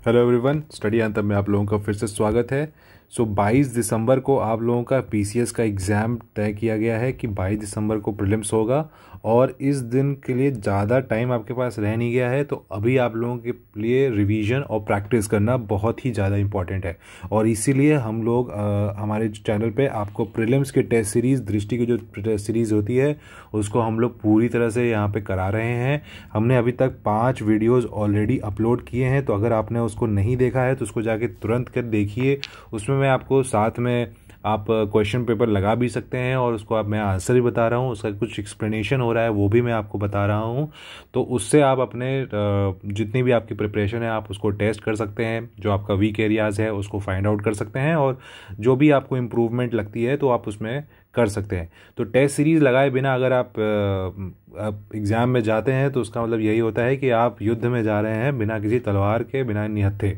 Hello everyone, study आंतम में आप लोगों का फिर से स्वागत है। 22 दिसंबर को आप लोगों का पीसीएस का एग्ज़ाम तय किया गया है कि 22 दिसंबर को प्रीलिम्स होगा और इस दिन के लिए ज़्यादा टाइम आपके पास रह नहीं गया है। तो अभी आप लोगों के लिए रिवीजन और प्रैक्टिस करना बहुत ही ज़्यादा इम्पॉर्टेंट है और इसीलिए हम लोग हमारे चैनल पे आपको प्रीलिम्स के टेस्ट सीरीज़ दृष्टि की जो टेस्ट सीरीज़ होती है उसको हम लोग पूरी तरह से यहाँ पे करा रहे हैं। हमने अभी तक 5 वीडियोज़ ऑलरेडी अपलोड किए हैं, तो अगर आपने उसको नहीं देखा है तो उसको जाके तुरंत कर देखिए। उसमें मैं आपको साथ में आप क्वेश्चन पेपर लगा भी सकते हैं और उसको मैं आंसर भी बता रहा हूँ, उसका कुछ एक्सप्लेनेशन हो रहा है वो भी मैं आपको बता रहा हूँ। तो उससे आप अपने जितनी भी आपकी प्रिपरेशन है आप उसको टेस्ट कर सकते हैं, जो आपका वीक एरियाज़ है उसको फाइंड आउट कर सकते हैं और जो भी आपको इम्प्रूवमेंट लगती है तो आप उसमें कर सकते हैं। तो टेस्ट सीरीज़ लगाए बिना अगर आप एग्ज़ाम में जाते हैं तो उसका मतलब यही होता है कि आप युद्ध में जा रहे हैं बिना किसी तलवार के, बिना निहत्थे।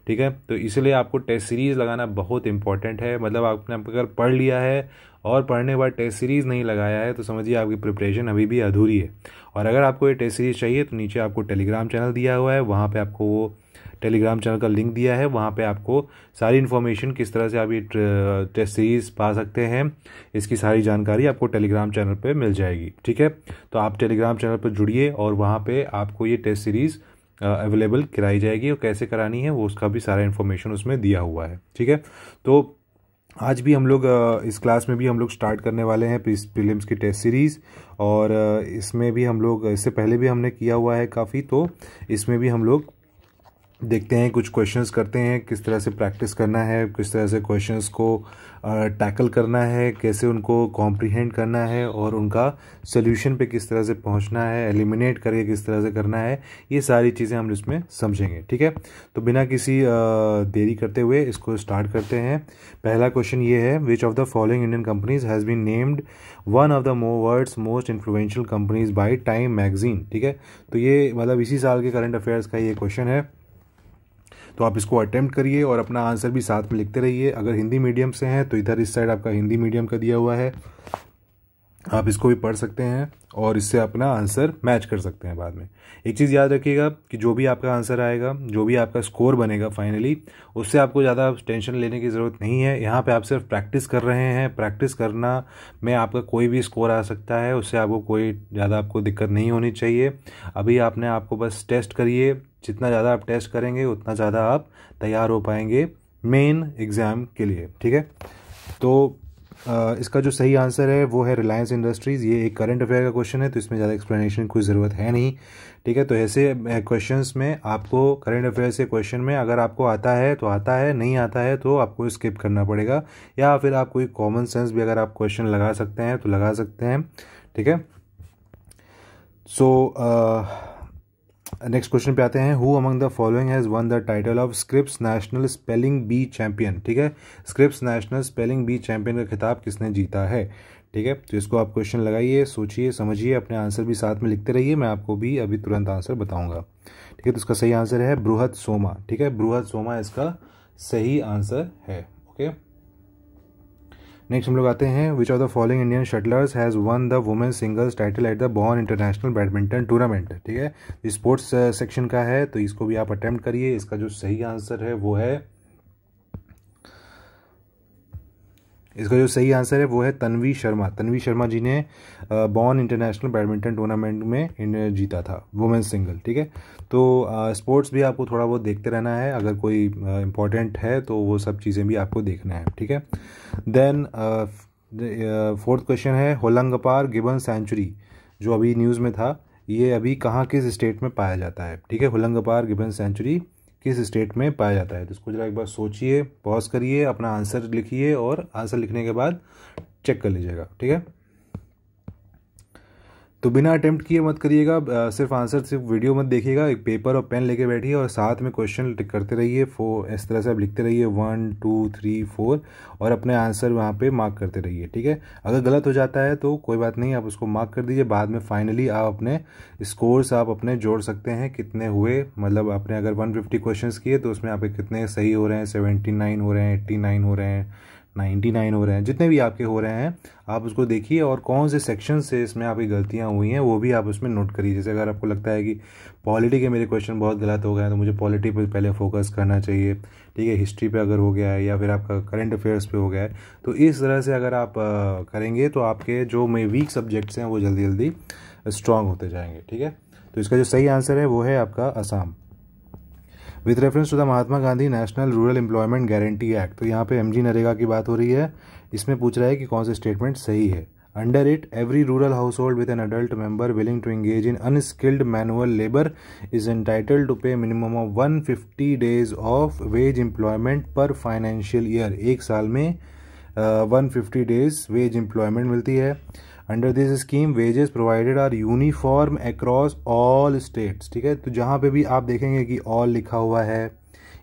ठीक है, तो इसलिए आपको टेस्ट सीरीज़ लगाना बहुत इंपॉर्टेंट है। मतलब आपने अगर पढ़ लिया है और पढ़ने के बाद टेस्ट सीरीज़ नहीं लगाया है तो समझिए आपकी प्रिपरेशन अभी भी अधूरी है। और अगर आपको ये टेस्ट सीरीज़ चाहिए तो नीचे आपको टेलीग्राम चैनल दिया हुआ है, वहाँ पे आपको वो टेलीग्राम चैनल का लिंक दिया है, वहाँ पे आपको सारी इन्फॉर्मेशन किस तरह से आप ये टेस्ट सीरीज़ पा सकते हैं इसकी सारी जानकारी आपको टेलीग्राम चैनल पे मिल जाएगी। ठीक है, तो आप टेलीग्राम चैनल पर जुड़िए और वहाँ पे आपको ये टेस्ट सीरीज़ अवेलेबल कराई जाएगी और कैसे करानी है वो उसका भी सारा इन्फॉर्मेशन उसमें दिया हुआ है। ठीक है, तो आज भी हम लोग इस क्लास में भी हम लोग स्टार्ट करने वाले हैं प्रीलिम्स की टेस्ट सीरीज़ और इसमें भी हम लोग इससे पहले भी हमने किया हुआ है काफ़ी, तो इसमें भी हम लोग देखते हैं, कुछ क्वेश्चंस करते हैं, किस तरह से प्रैक्टिस करना है, किस तरह से क्वेश्चंस को टैकल करना है, कैसे उनको कॉम्प्रिहेंड करना है और उनका सोल्यूशन पे किस तरह से पहुंचना है, एलिमिनेट करके किस तरह से करना है, ये सारी चीज़ें हम इसमें समझेंगे। ठीक है, तो बिना किसी देरी करते हुए इसको स्टार्ट करते हैं। पहला क्वेश्चन ये है, which of the following Indian companies has been named one of the world's most influential companies by Time magazine. ठीक है, तो ये मतलब इसी साल के करंट अफेयर्स का ये क्वेश्चन है, तो आप इसको अटेम्प्ट करिए और अपना आंसर भी साथ में लिखते रहिए। अगर हिंदी मीडियम से हैं तो इधर इस साइड आपका हिंदी मीडियम का दिया हुआ है, आप इसको भी पढ़ सकते हैं और इससे अपना आंसर मैच कर सकते हैं बाद में। एक चीज़ याद रखिएगा कि जो भी आपका आंसर आएगा, जो भी आपका स्कोर बनेगा फाइनली, उससे आपको ज़्यादा टेंशन लेने की ज़रूरत नहीं है। यहाँ पे आप सिर्फ प्रैक्टिस कर रहे हैं। प्रैक्टिस करना में आपका कोई भी स्कोर आ सकता है, उससे आपको कोई ज़्यादा आपको दिक्कत नहीं होनी चाहिए। अभी आपने आपको बस टेस्ट करिए, जितना ज़्यादा आप टेस्ट करेंगे उतना ज़्यादा आप तैयार हो पाएंगे मेन एग्ज़ाम के लिए। ठीक है, तो इसका जो सही आंसर है वो है रिलायंस इंडस्ट्रीज़। ये एक करंट अफेयर का क्वेश्चन है तो इसमें ज़्यादा एक्सप्लेनेशन की ज़रूरत है नहीं। ठीक है, तो ऐसे क्वेश्चंस में आपको करंट अफेयर से क्वेश्चन में अगर आपको आता है तो आता है, नहीं आता है तो आपको स्किप करना पड़ेगा, या फिर आप कोई कॉमन सेंस भी अगर आप क्वेश्चन लगा सकते हैं तो लगा सकते हैं। ठीक है, सो नेक्स्ट क्वेश्चन पे आते हैं, who among the following has won the title of Scripps National Spelling Bee champion. ठीक है, Scripps National Spelling Bee champion का खिताब किसने जीता है। ठीक है, तो इसको आप क्वेश्चन लगाइए, सोचिए, समझिए, अपने आंसर भी साथ में लिखते रहिए, मैं आपको भी अभी तुरंत आंसर बताऊंगा। ठीक है, तो इसका सही आंसर है बृहत सोमा। ठीक है, बृहत सोमा इसका सही आंसर है। ओके, नेक्स्ट हम लोग आते हैं, which of the following Indian shuttlers has won the women's singles title at the Bourne International Badminton Tournament. ठीक है, स्पोर्ट्स सेक्शन का है तो इसको भी आप अटेम्प्ट करिए। इसका जो सही आंसर है वो है, इसका जो सही आंसर है वो है तन्वी शर्मा। तन्वी शर्मा जी ने बॉर्न इंटरनेशनल बैडमिंटन टूर्नामेंट में जीता था वुमेन्स सिंगल। ठीक है, तो स्पोर्ट्स भी आपको थोड़ा बहुत देखते रहना है, अगर कोई इम्पोर्टेंट है तो वो सब चीज़ें भी आपको देखना है। ठीक है, देन फोर्थ क्वेश्चन है, होलंगपार गिबन सेंचुरी जो अभी न्यूज़ में था, ये अभी कहाँ किस स्टेट में पाया जाता है। ठीक है, होलंगपार गिबन सेंचुरी किस स्टेट में पाया जाता है। तो इसको जरा एक बार सोचिए, पॉज करिए, अपना आंसर लिखिए और आंसर लिखने के बाद चेक कर लीजिएगा। ठीक है, तो बिना अटेम्प्ट किए मत करिएगा, सिर्फ आंसर, सिर्फ वीडियो मत देखिएगा, एक पेपर और पेन लेके बैठिए और साथ में क्वेश्चन टिक करते रहिए। इस तरह से आप लिखते रहिए 1 2 3 4 और अपने आंसर वहाँ पे मार्क करते रहिए। ठीक है, अगर गलत हो जाता है तो कोई बात नहीं, आप उसको मार्क कर दीजिए, बाद में फाइनली आप अपने स्कोर्स आप अपने जोड़ सकते हैं कितने हुए। मतलब आपने अगर 150 क्वेश्चन किए तो उसमें आपके कितने सही हो रहे हैं, 79 हो रहे हैं, 89 हो रहे हैं, 99 हो रहे हैं, जितने भी आपके हो रहे हैं आप उसको देखिए और कौन से सेक्शन से इसमें आपकी गलतियां हुई हैं वो भी आप उसमें नोट करिए। जैसे अगर आपको लगता है कि पॉलिटी के मेरे क्वेश्चन बहुत गलत हो गए हैं तो मुझे पॉलिटी पर पहले फोकस करना चाहिए, ठीक है, हिस्ट्री पे अगर हो गया है या फिर आपका करंट अफेयर्स पे हो गया है, तो इस तरह से अगर आप करेंगे तो आपके जो वीक सब्जेक्ट्स हैं वो जल्दी जल्दी स्ट्रांग होते जाएंगे, ठीक है। तो इसका जो सही आंसर है वो है आपका Assam. With reference to the Mahatma Gandhi National Rural Employment Guarantee Act, तो यहाँ पे एमजी नरेगा की बात हो रही है। इसमें पूछ रहा है कि कौन सा स्टेटमेंट सही है। Under it every rural household with an adult member willing to engage in unskilled manual labour is entitled to pay minimum of 150 days of wage employment per financial year. एक साल में 150 days wage employment मिलती है। Under this scheme wages provided are uniform across all states, ठीक है। तो जहाँ पे भी आप देखेंगे कि ऑल लिखा हुआ है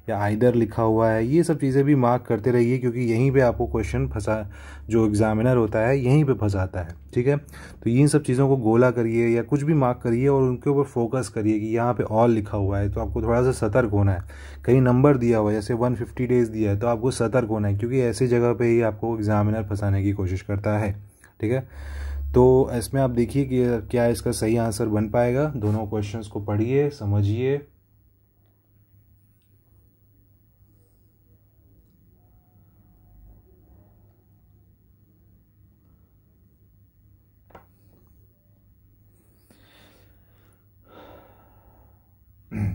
या आइदर लिखा हुआ है, ये सब चीज़ें भी मार्क करते रहिए क्योंकि यहीं पे आपको क्वेश्चन फंसा, जो एग्जामिनर होता है यहीं पे फंसाता है, ठीक है। तो इन सब चीज़ों को गोला करिए या कुछ भी मार्क करिए और उनके ऊपर फोकस करिए कि यहाँ पे ऑल लिखा हुआ है, तो आपको थोड़ा सा सतर्क होना है। कहीं नंबर दिया हुआ है जैसे 150 डेज दिया है तो आपको सतर्क होना है क्योंकि ऐसी जगह पर ही आपको एग्जामिनर फंसाने की कोशिश करता है, ठीक है। तो इसमें आप देखिए कि क्या इसका सही आंसर बन पाएगा। दोनों क्वेश्चंस को पढ़िए, समझिए।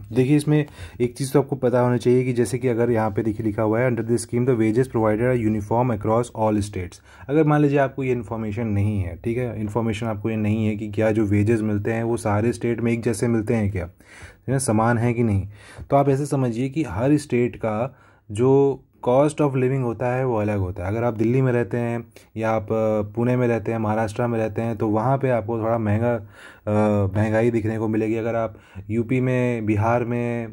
देखिए इसमें एक चीज़ तो आपको पता होना चाहिए कि जैसे कि अगर यहाँ पे देखिए लिखा हुआ है under this scheme the wages provided are uniform across all states. अगर मान लीजिए आपको ये इन्फॉर्मेशन नहीं है, ठीक है, इन्फॉर्मेशन आपको ये नहीं है कि क्या जो वेजेस मिलते हैं वो सारे स्टेट में एक जैसे मिलते हैं क्या, है ना, समान है कि नहीं, तो आप ऐसे समझिए कि हर स्टेट का जो कॉस्ट ऑफ लिविंग होता है वो अलग होता है। अगर आप दिल्ली में रहते हैं या आप पुणे में रहते हैं, महाराष्ट्र में रहते हैं, तो वहाँ पे आपको थोड़ा महंगाई दिखने को मिलेगी। अगर आप यूपी में, बिहार में,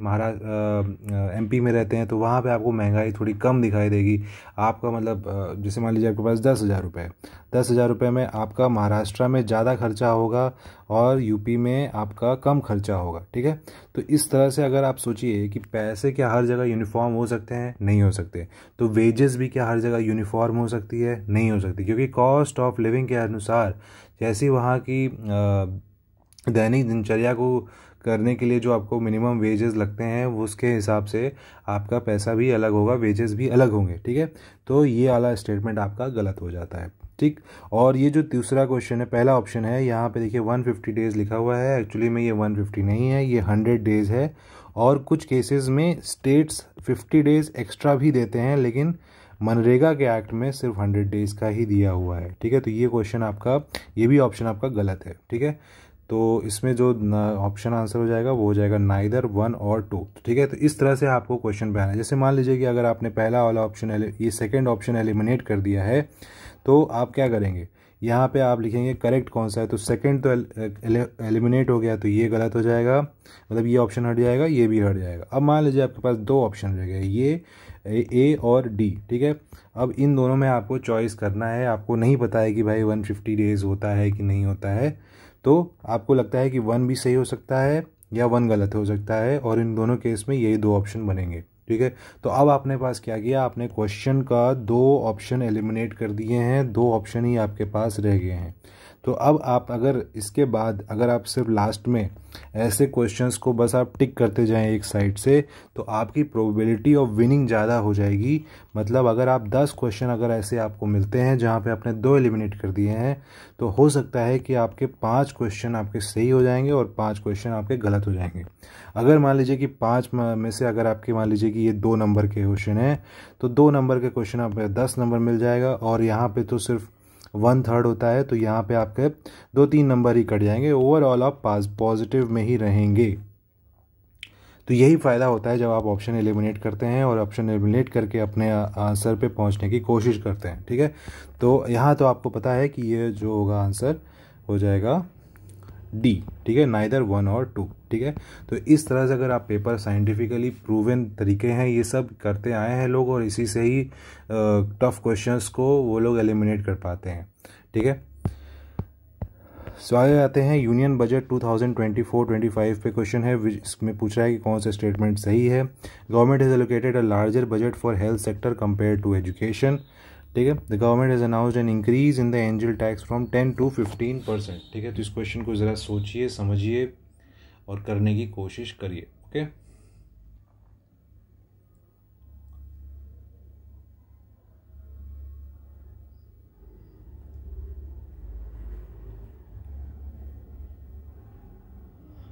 एमपी में रहते हैं तो वहाँ पे आपको महंगाई थोड़ी कम दिखाई देगी। आपका मतलब जैसे मान लीजिए आपके पास 10,000 रुपये, 10,000 रुपये में आपका महाराष्ट्र में ज़्यादा खर्चा होगा और यूपी में आपका कम खर्चा होगा, ठीक है। तो इस तरह से अगर आप सोचिए कि पैसे क्या हर जगह यूनिफॉर्म हो सकते हैं, नहीं हो सकते, तो वेजेस भी क्या हर जगह यूनिफॉर्म हो सकती है, नहीं हो सकती, क्योंकि कॉस्ट ऑफ लिविंग के अनुसार जैसी वहाँ की दैनिक दिनचर्या को करने के लिए जो आपको मिनिमम वेजेस लगते हैं उसके हिसाब से आपका पैसा भी अलग होगा, वेजेस भी अलग होंगे, ठीक है। तो ये वाला स्टेटमेंट आपका गलत हो जाता है, ठीक। और ये जो दूसरा क्वेश्चन है, पहला ऑप्शन है, यहाँ पे देखिए 150 डेज लिखा हुआ है, एक्चुअली में ये 150 नहीं है, ये 100 डेज है। और कुछ केसेस में स्टेट्स 50 डेज एक्स्ट्रा भी देते हैं, लेकिन मनरेगा के एक्ट में सिर्फ 100 डेज का ही दिया हुआ है, ठीक है। तो ये क्वेश्चन आपका, ये भी ऑप्शन आपका गलत है, ठीक है। तो इसमें जो ऑप्शन आंसर हो जाएगा वो हो जाएगा नाइदर 1 और 2, ठीक है। तो इस तरह से आपको क्वेश्चन बनाना है। जैसे मान लीजिए कि अगर आपने पहला वाला ऑप्शन, ये सेकंड ऑप्शन एलिमिनेट कर दिया है, तो आप क्या करेंगे, यहाँ पे आप लिखेंगे करेक्ट कौन सा है, तो सेकंड तो एलिमिनेट हो गया, तो ये गलत हो जाएगा, मतलब ये ऑप्शन हट जाएगा, ये भी हट जाएगा। अब मान लीजिए आपके पास दो ऑप्शन रह गए, ये ए और डी, ठीक है। अब इन दोनों में आपको चॉइस करना है। आपको नहीं पता है कि भाई 150 डेज होता है कि नहीं होता है, तो आपको लगता है कि 1 भी सही हो सकता है या 1 गलत हो सकता है, और इन दोनों केस में यही दो ऑप्शन बनेंगे, ठीक है। तो अब आपने पास क्या किया, आपने क्वेश्चन का 2 ऑप्शन एलिमिनेट कर दिए हैं, 2 ऑप्शन ही आपके पास रह गए हैं। तो अब आप अगर इसके बाद अगर आप सिर्फ लास्ट में ऐसे क्वेश्चंस को बस आप टिक करते जाएं एक साइड से, तो आपकी प्रोबेबिलिटी ऑफ विनिंग ज़्यादा हो जाएगी। मतलब अगर आप 10 क्वेश्चन अगर ऐसे आपको मिलते हैं जहां पे आपने 2 एलिमिनेट कर दिए हैं, तो हो सकता है कि आपके 5 क्वेश्चन आपके सही हो जाएंगे और 5 क्वेश्चन आपके गलत हो जाएंगे। अगर मान लीजिए कि 5 में से अगर आपके मान लीजिए कि ये 2 नंबर के क्वेश्चन हैं, तो 2 नंबर के क्वेश्चन आपको 10 नंबर मिल जाएगा, और यहाँ पे तो सिर्फ 1/3 होता है, तो यहाँ पे आपके 2-3 नंबर ही कट जाएंगे। ओवरऑल आप पॉजिटिव में ही रहेंगे। तो यही फ़ायदा होता है जब आप ऑप्शन एलिमिनेट करते हैं और ऑप्शन एलिमिनेट करके अपने आंसर पे पहुंचने की कोशिश करते हैं, ठीक है। तो यहाँ तो आपको पता है कि ये जो होगा आंसर हो जाएगा डी, ठीक है, नाइदर 1 और 2, ठीक है। तो इस तरह से अगर आप पेपर साइंटिफिकली प्रूवन तरीके हैं, ये सब करते आए हैं लोग, और इसी से ही टफ क्वेश्चंस को वो लोग एलिमिनेट कर पाते हैं, ठीक है। सो आगे आते हैं यूनियन बजट 2024-25 पे क्वेश्चन है, इसमें पूछ रहा है कि कौन सा स्टेटमेंट सही है। Government has allocated a larger budget for health sector compare to education. ठीक है। The government has announced an increase in the angel tax from 10 to 15%। ठीक है, तो इस क्वेश्चन को ज़रा सोचिए, समझिए और करने की कोशिश करिए। Okay,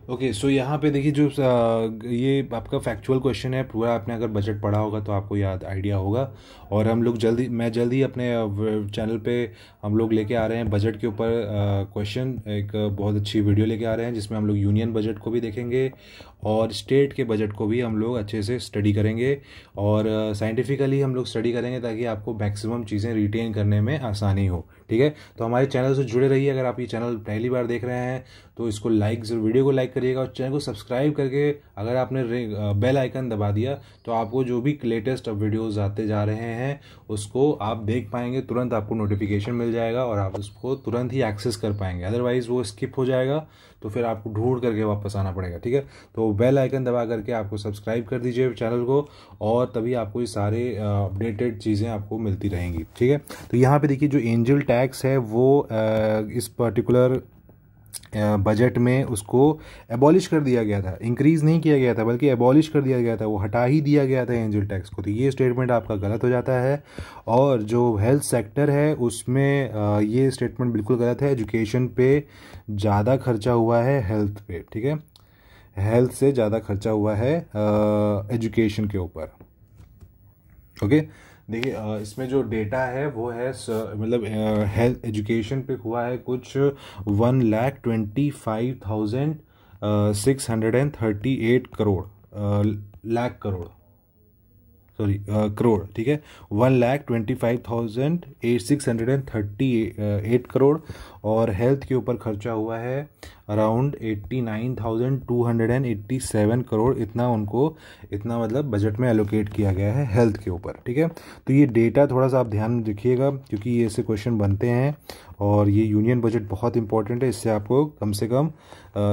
okay. सो यहाँ पे देखिए जो ये आपका फैक्चुअल क्वेश्चन है पूरा, आपने अगर बजट पढ़ा होगा तो आपको याद आइडिया होगा। और हम लोग मैं जल्दी अपने चैनल पे हम लोग लेके आ रहे हैं बजट के ऊपर क्वेश्चन, एक बहुत अच्छी वीडियो लेके आ रहे हैं जिसमें हम लोग यूनियन बजट को भी देखेंगे और स्टेट के बजट को भी हम लोग अच्छे से स्टडी करेंगे और साइंटिफिकली हम लोग स्टडी करेंगे ताकि आपको मैक्सिमम चीज़ें रिटेन करने में आसानी हो। ठीक है, तो हमारे चैनल से जुड़े रहिए। अगर आप ये चैनल पहली बार देख रहे हैं तो इसको वीडियो को लाइक करिएगा और चैनल को सब्सक्राइब करके अगर आपने बेल आइकन दबा दिया तो आपको जो भी लेटेस्ट वीडियोस आते जा रहे हैं उसको आप देख पाएंगे, तुरंत आपको नोटिफिकेशन मिल जाएगा और आप उसको तुरंत ही एक्सेस कर पाएंगे। अदरवाइज़ वो स्किप हो जाएगा तो फिर आपको ढूंढ करके वापस आना पड़ेगा। ठीक है, तो बेल आइकन दबा करके आपको सब्सक्राइब कर दीजिए चैनल को और तभी आपको ये सारे अपडेटेड चीज़ें आपको मिलती रहेंगी। ठीक है, तो यहाँ पे देखिए जो एंजल टैक्स है वो इस पर्टिकुलर बजट में उसको एबॉलिश कर दिया गया था, इंक्रीज़ नहीं किया गया था बल्कि एबॉलिश कर दिया गया था, वो हटा ही दिया गया था एंजल टैक्स को। तो ये स्टेटमेंट आपका गलत हो जाता है। और जो हेल्थ सेक्टर है उसमें ये स्टेटमेंट बिल्कुल गलत है। एजुकेशन पे ज़्यादा खर्चा हुआ है हेल्थ पे। ठीक है, हेल्थ से ज़्यादा खर्चा हुआ है एजुकेशन के ऊपर। ओके, देखिए इसमें जो डेटा है वो है मतलब हेल्थ एजुकेशन पे हुआ है कुछ 1,25,638 करोड़, लाख करोड़, सॉरी करोड़। ठीक है, 1,25,638 करोड़ और हेल्थ के ऊपर खर्चा हुआ है अराउंड 89,287 करोड़। इतना मतलब बजट में एलोकेट किया गया है हेल्थ के ऊपर। ठीक है, तो ये डेटा थोड़ा सा आप ध्यान में रखिएगा क्योंकि ये ऐसे क्वेश्चन बनते हैं और ये यूनियन बजट बहुत इंपॉर्टेंट है। इससे आपको कम से कम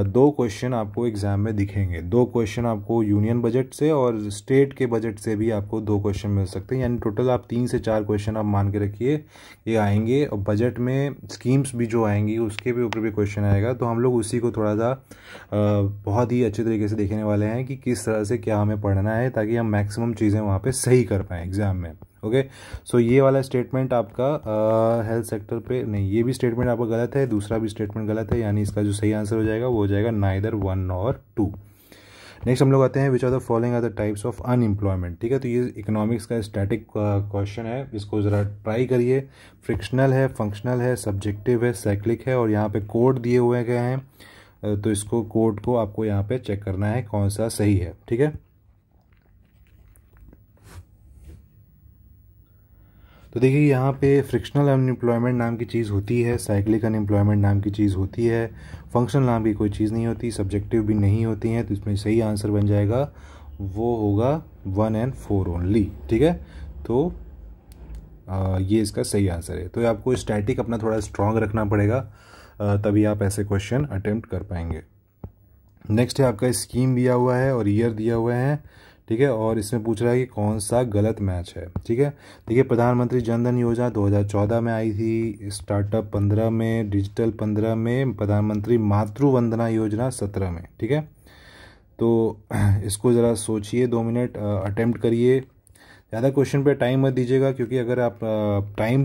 2 क्वेश्चन आपको एग्जाम में दिखेंगे। 2 क्वेश्चन आपको यूनियन बजट से और स्टेट के बजट से भी आपको 2 क्वेश्चन मिल सकते हैं, यानी टोटल आप 3 से 4 क्वेश्चन आप मान के रखिए ये आएंगे। और बजट में स्कीम्स भी जो आएंगी उसके भी ऊपर भी क्वेश्चन आएगा, तो हम लोग उसी को थोड़ा सा बहुत ही अच्छे तरीके से देखने वाले हैं कि किस तरह से क्या हमें पढ़ना है ताकि हम मैक्सिमम चीज़ें वहाँ पे सही कर पाएँ एग्ज़ाम में। ओके, सो ये वाला स्टेटमेंट आपका हेल्थ सेक्टर पे नहीं, ये भी स्टेटमेंट आपका गलत है, दूसरा भी स्टेटमेंट गलत है, यानी इसका जो सही आंसर हो जाएगा वो हो जाएगा नाइदर 1 और 2। नेक्स्ट हम लोग आते हैं which are the following are the types of unemployment. ठीक है, तो ये इकोनॉमिक्स का स्टैटिक क्वेश्चन है, इसको ज़रा ट्राई करिए। फ्रिक्शनल है, फंक्शनल है, सब्जेक्टिव है, साइक्लिक है और यहाँ पे कोड दिए हुए गए हैं, तो इसको कोड को आपको यहाँ पे चेक करना है कौन सा सही है। ठीक है, तो देखिए यहाँ पे फ्रिक्शनल अनएम्प्लॉयमेंट नाम की चीज़ होती है, साइक्लिक अनएम्प्लॉयमेंट नाम की चीज़ होती है, फंक्शनल नाम की कोई चीज़ नहीं होती, सब्जेक्टिव भी नहीं होती हैं। तो इसमें सही आंसर बन जाएगा वो होगा 1 और 4 ओनली। ठीक है, तो ये इसका सही आंसर है। तो आपको स्टैटिक अपना थोड़ा स्ट्रॉन्ग रखना पड़ेगा, तभी आप ऐसे क्वेश्चन अटेम्प्ट कर पाएंगे। नेक्स्ट है आपका स्कीम दिया हुआ है और ईयर दिया हुआ है। ठीक है, और इसमें पूछ रहा है कि कौन सा गलत मैच है। ठीक है, देखिए प्रधानमंत्री जन धन योजना 2014 में आई थी, स्टार्टअप 15 में, डिजिटल 15 में, प्रधानमंत्री मातृ वंदना योजना 17 में। ठीक है, तो इसको ज़रा सोचिए, 2 मिनट अटेम्प्ट करिए। ज़्यादा क्वेश्चन पे टाइम मत दीजिएगा क्योंकि अगर आप टाइम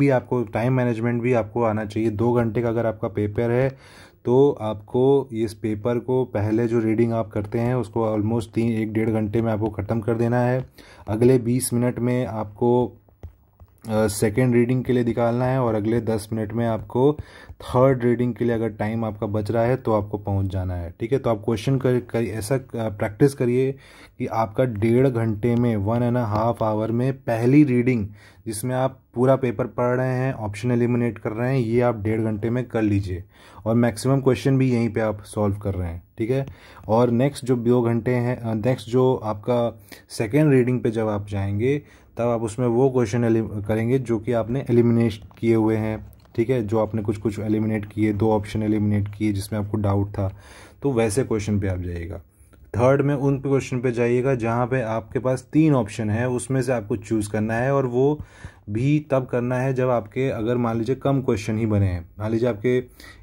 मैनेजमेंट भी आपको आना चाहिए। 2 घंटे का अगर आपका पेपर है तो आपको इस पेपर को पहले जो रीडिंग आप करते हैं उसको ऑलमोस्ट 1-1.5 घंटे में आपको ख़त्म कर देना है। अगले 20 मिनट में आपको सेकेंड रीडिंग के लिए निकालना है और अगले 10 मिनट में आपको थर्ड रीडिंग के लिए अगर टाइम आपका बच रहा है तो आपको पहुंच जाना है। ठीक है, तो आप क्वेश्चन ऐसा प्रैक्टिस करिए कि आपका 1.5 घंटे में 1.5 आवर में पहली रीडिंग जिसमें आप पूरा पेपर पढ़ रहे हैं, ऑप्शन एलिमिनेट कर रहे हैं, ये आप 1.5 घंटे में कर लीजिए और मैक्सिमम क्वेश्चन भी यहीं पे आप सॉल्व कर रहे हैं। ठीक है, और नेक्स्ट जो 2 घंटे हैं, नेक्स्ट जो आपका सेकेंड रीडिंग पे जब आप जाएंगे तब आप उसमें वो क्वेश्चन करेंगे जो कि आपने एलिमिनेट किए हुए हैं। ठीक है, जो आपने कुछ एलिमिनेट किए, 2 ऑप्शन एलिमिनेट किए जिसमें आपको डाउट था, तो वैसे क्वेश्चन पे आप जाइएगा। थर्ड में उन क्वेश्चन पे जाइएगा जहाँ पे आपके पास 3 ऑप्शन है, उसमें से आपको चूज़ करना है, और वो भी तब करना है जब आपके अगर मान लीजिए कम क्वेश्चन ही बने हैं, मान लीजिए आपके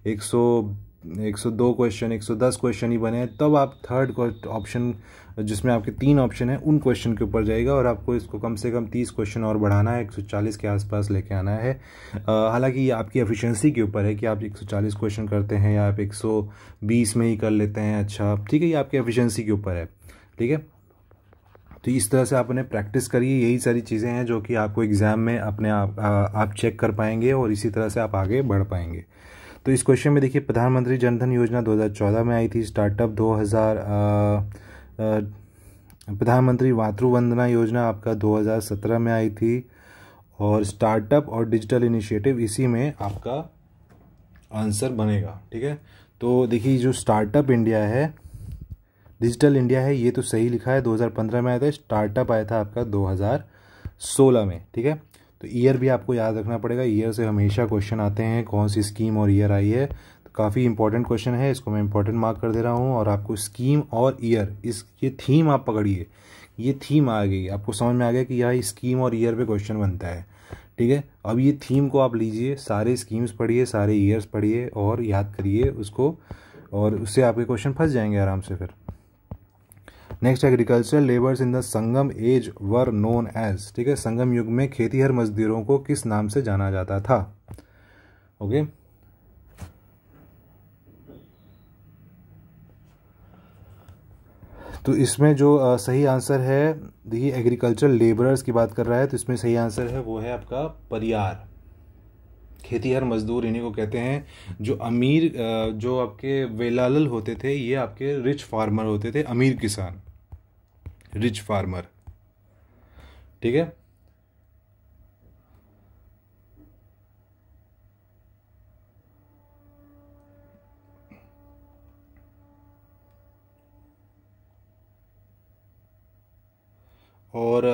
102 क्वेश्चन 110 क्वेश्चन ही बने हैं, तब आप थर्ड ऑप्शन जिसमें आपके 3 ऑप्शन हैं उन क्वेश्चन के ऊपर जाइएगा, और आपको इसको कम से कम 30 क्वेश्चन और बढ़ाना है, 140 के आसपास लेके आना है। हालांकि ये आपकी एफिशिएंसी के ऊपर है कि आप 140 क्वेश्चन करते हैं या आप 120 में ही कर लेते हैं। अच्छा ठीक है, ये आपकी एफिशिएंसी के ऊपर है। ठीक है, तो इस तरह से आपने प्रैक्टिस करिए। यही सारी चीज़ें हैं जो कि आपको एग्ज़ाम में अपने आप चेक कर पाएंगे, और इसी तरह से आप आगे बढ़ पाएंगे। तो इस क्वेश्चन में देखिए, प्रधानमंत्री जनधन योजना 2014 में आई थी, स्टार्टअप 2000 प्रधानमंत्री मातृ वंदना योजना आपका 2017 में आई थी, और स्टार्टअप और डिजिटल इनिशिएटिव इसी में आपका आंसर बनेगा। ठीक है, तो देखिए जो स्टार्टअप इंडिया है, डिजिटल इंडिया है, ये तो सही लिखा है, 2015 में आया था। स्टार्टअप आया था आपका 2016 में। ठीक है, तो ईयर भी आपको याद रखना पड़ेगा, ईयर से हमेशा क्वेश्चन आते हैं, कौन सी स्कीम और ईयर आई है। तो काफ़ी इंपॉर्टेंट क्वेश्चन है, इसको मैं इंपॉर्टेंट मार्क कर दे रहा हूँ। और आपको स्कीम और ईयर, ये थीम आप पकड़िए, ये थीम आ गई, आपको समझ में आ गया कि यहाँ स्कीम और ईयर पे क्वेश्चन बनता है। ठीक है, अब ये थीम को आप लीजिए, सारे स्कीम्स पढ़िए, सारे ईयर्स पढ़िए और याद करिए उसको, और उससे आपके क्वेश्चन फंस जाएंगे आराम से फिर। Next, agricultural labours in the Sangam age were known as. ठीक है, संगम युग में खेतीहर मजदूरों को किस नाम से जाना जाता था। ओके, तो इसमें जो सही आंसर है, देखिए एग्रीकल्चरल लेबरर्स की बात कर रहा है, तो इसमें सही आंसर है वो है आपका परियार। खेतीहर मजदूर इन्हीं को कहते हैं। जो अमीर जो आपके वेलालल होते थे, ये आपके रिच फार्मर होते थे, अमीर किसान, रिच फार्मर। ठीक है, और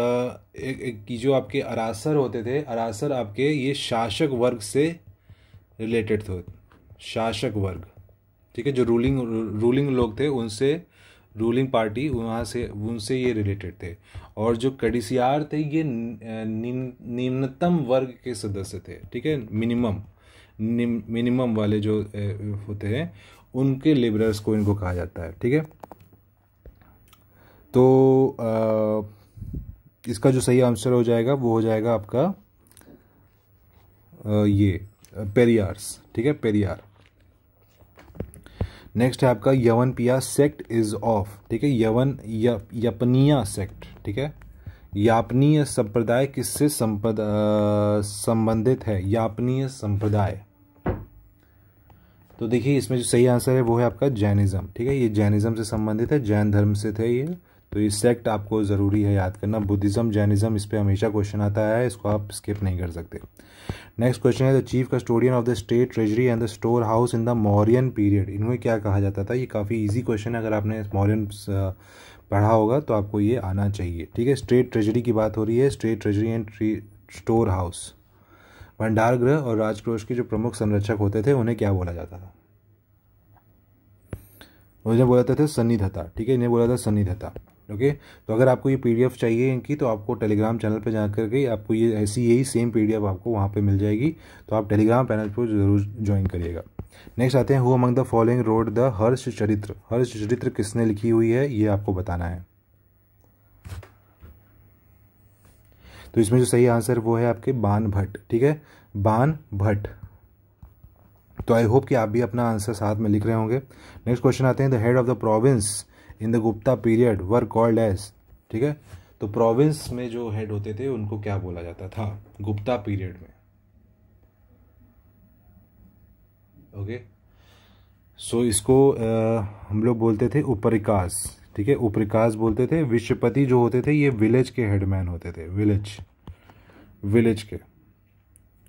एक जो आपके अरासर होते थे, अरासर आपके ये शासक वर्ग से रिलेटेड थे, शासक वर्ग। ठीक है, जो रूलिंग लोग थे उनसे, रूलिंग पार्टी वहाँ से, उनसे ये रिलेटेड थे। और जो कड़िसियार थे ये निम्नतम वर्ग के सदस्य थे। ठीक है, मिनिमम वाले जो होते हैं उनके लेबरर्स को इनको कहा जाता है। ठीक है, तो इसका जो सही आंसर हो जाएगा वो हो जाएगा आपका ये पेरियार्स। ठीक है, पेरियार। नेक्स्ट है आपका यवनपिया सेक्ट इज ऑफ। ठीक है, यपनिया सेक्ट। ठीक है, यापनीय संप्रदाय किससे संबंधित है, यापनीय संप्रदाय। तो देखिए इसमें जो सही आंसर है वो है आपका जैनिज्म। ठीक है, ये जैनिज्म से संबंधित है, जैन धर्म से थे ये, तो ये सेक्ट आपको ज़रूरी है याद करना। बुद्धिज्म, जैनिज्म, इस पर हमेशा क्वेश्चन आता है, इसको आप स्किप नहीं कर सकते। नेक्स्ट क्वेश्चन है, the chief custodian of the state treasury and the store house in the Mauryan period, इन्हें क्या कहा जाता था। ये काफ़ी इजी क्वेश्चन है, अगर आपने मौर्यन पढ़ा होगा तो आपको ये आना चाहिए। ठीक है, स्टेट ट्रेजरी की बात हो रही है, state treasury and store house. भंडार गृह और राजकोष के जो प्रमुख संरक्षक होते थे उन्हें क्या बोला जाता था, उन्हें बोला जाता था सन्निधता। ठीक है, इन्हें बोला था सन्निधता। ओके, तो अगर आपको ये पीडीएफ चाहिए इनकी, तो आपको टेलीग्राम चैनल पर जाकर के आपको ये यही सेम पीडीएफ आपको वहाँ पे मिल जाएगी, तो आप टेलीग्राम पैनल पर जरूर ज्वाइन करिएगा। नेक्स्ट आते हैं, who among the following wrote the Harshacharita. हर्ष चरित्र किसने लिखी हुई है, ये आपको बताना है। तो इसमें जो सही आंसर वो है आपके बाण भट्ट। ठीक है, बाण भट्ट। तो आई होप कि आप भी अपना आंसर साथ में लिख रहे होंगे। नेक्स्ट क्वेश्चन आते हैं, the head of the province in the Gupta period were called as. ठीक है, तो प्रोविंस में जो हेड होते थे उनको क्या बोला जाता था गुप्ता पीरियड में। ओके, सो इसको हम लोग बोलते थे उपरिकास। ठीक है, उपरिकास बोलते थे। विश्वपति जो होते थे ये विलेज के हेडमैन होते थे,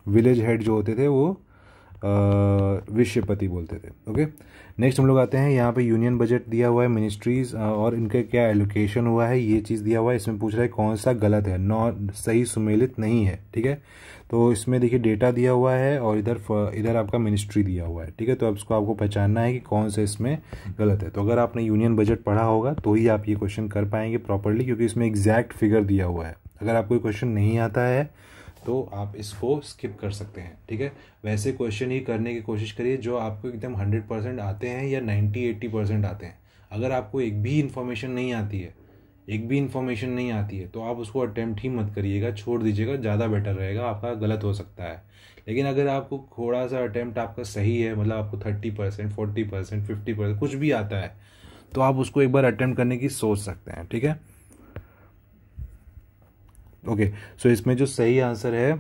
विलेज हेड जो होते थे वो विषयपति बोलते थे। ओके, नेक्स्ट हम लोग आते हैं यहाँ पे यूनियन बजट दिया हुआ है, मिनिस्ट्रीज और इनका क्या एलोकेशन हुआ है ये चीज़ दिया हुआ है। इसमें पूछ रहा है कौन सा गलत है, नॉट सही सुमेलित नहीं है। ठीक है, तो इसमें देखिए डेटा दिया हुआ है और इधर आपका मिनिस्ट्री दिया हुआ है। ठीक है, तो अब इसको आपको पहचानना है कि कौन सा इसमें गलत है। तो अगर आपने यूनियन बजट पढ़ा होगा तो ही आप ये क्वेश्चन कर पाएंगे प्रॉपरली, क्योंकि इसमें एग्जैक्ट फिगर दिया हुआ है। अगर आपको क्वेश्चन नहीं आता है तो आप इसको स्किप कर सकते हैं। ठीक है, वैसे क्वेश्चन ही करने की कोशिश करिए जो आपको एकदम 100% आते हैं या 90-80% आते हैं। अगर आपको एक भी इन्फॉर्मेशन नहीं आती है तो आप उसको अटेम्प्ट ही मत करिएगा, छोड़ दीजिएगा, ज़्यादा बेटर रहेगा, आपका गलत हो सकता है। लेकिन अगर आपको थोड़ा सा अटेम्प्ट आपका सही है, मतलब आपको 30%, 40%, 50% कुछ भी आता है, तो आप उसको एक बार अटेम्प्ट करने की सोच सकते हैं। ठीक है, ओके, सो इसमें जो सही आंसर है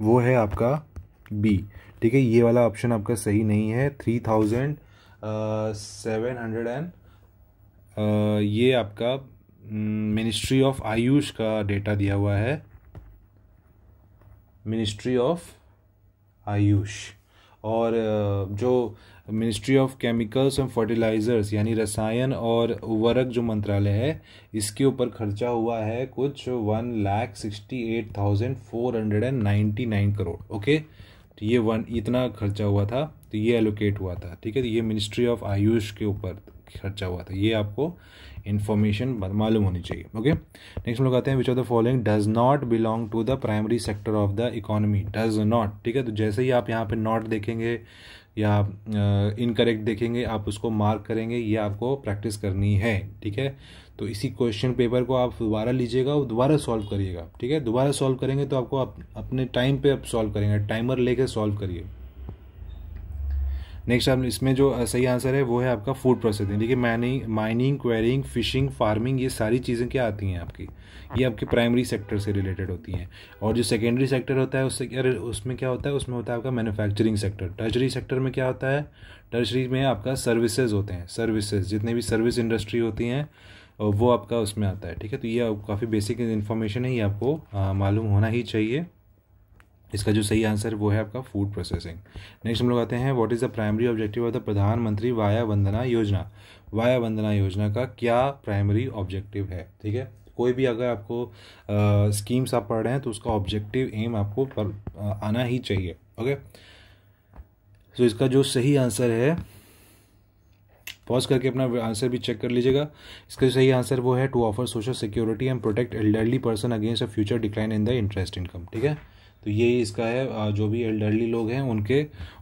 वो है आपका बी। ठीक है, ये वाला ऑप्शन आपका सही नहीं है। 3700 ये आपका मिनिस्ट्री ऑफ आयुष का डेटा दिया हुआ है, मिनिस्ट्री ऑफ आयुष। और जो ministry of chemicals and fertilisers यानी रसायन और उर्वरक जो मंत्रालय है, इसके ऊपर खर्चा हुआ है कुछ 1,68,499 करोड़। ओके, तो ये इतना खर्चा हुआ था, तो ये एलोकेट हुआ था। ठीक है, तो ये मिनिस्ट्री ऑफ आयुष के ऊपर खर्चा हुआ था, ये आपको इन्फॉर्मेशन मालूम होनी चाहिए। ओके, नेक्स्ट हम लोग आते हैं, which of the following does not belong to the primary sector of the economy. Does not, ठीक है, तो जैसे ही आप यहाँ पे नॉट देखेंगे या इनकरेक्ट देखेंगे आप उसको मार्क करेंगे, ये आपको प्रैक्टिस करनी है। ठीक है, तो इसी क्वेश्चन पेपर को आप दोबारा लीजिएगा और दोबारा सॉल्व करिएगा। ठीक है, दोबारा सॉल्व करेंगे तो आपको अपने टाइम पे आप सॉल्व करेंगे, टाइमर लेके सॉल्व करिए। नेक्स्ट आप इसमें जो सही आंसर है वो है आपका फूड प्रोसेसिंग। देखिए माइनिंग, क्वेरिंग, फिशिंग, फार्मिंग, ये सारी चीज़ें क्या आती हैं आपकी, ये आपके प्राइमरी सेक्टर से रिलेटेड होती हैं। और जो सेकेंडरी सेक्टर होता है उसमें क्या होता है, उसमें होता है आपका मैन्युफैक्चरिंग सेक्टर। टर्शरी सेक्टर में क्या होता है, टर्शरी में आपका सर्विसेज होते हैं, सर्विसेज जितने भी सर्विस इंडस्ट्री होती हैं वो आपका उसमें आता है। ठीक है, तो ये काफ़ी बेसिक इन्फॉर्मेशन है, ये आपको मालूम होना ही चाहिए। इसका जो सही आंसर वो है आपका फूड प्रोसेसिंग। नेक्स्ट हम लोग आते हैं, what is the primary objective of the प्रधानमंत्री वाया वंदना योजना। वाया वंदना योजना का क्या प्राइमरी ऑब्जेक्टिव है। ठीक है, कोई भी अगर आपको स्कीम्स आप पढ़ रहे हैं तो उसका ऑब्जेक्टिव एम आपको आना ही चाहिए। ओके, तो इसका जो सही आंसर है, पॉज करके अपना आंसर भी चेक कर लीजिएगा। इसका जो सही आंसर वो है to offer social security and protect elderly person against a future decline in the interest income. ठीक है, तो ये इसका है, जो भी एल्डरली लोग हैं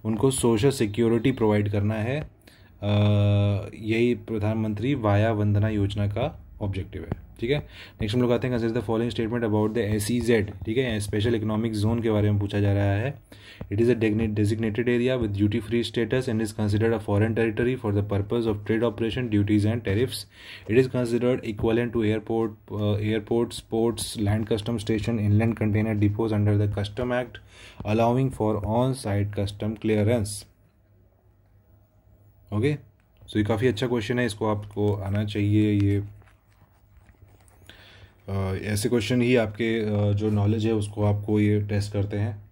उनको सोशल सिक्योरिटी प्रोवाइड करना है। यही प्रधानमंत्री वाया वंदना योजना का ऑब्जेक्टिव है। ठीक है, नेक्स्ट हम लोग आते हैं, consider the following statement about the SEZ। ठीक है, स्पेशल इकोनॉमिक जोन के बारे में पूछा जा रहा है। It is a designated area with duty free status and is considered a foreign territory for the purpose of trade operation, duties and tariffs. It is considered equivalent to airports, ports, land custom station, inland container depots under the custom act, allowing for on site custom clearance. Okay, so ये काफ़ी अच्छा question है, इसको आपको आना चाहिए। ये ऐसे क्वेश्चन ही आपके जो नॉलेज है उसको आपको ये टेस्ट करते हैं।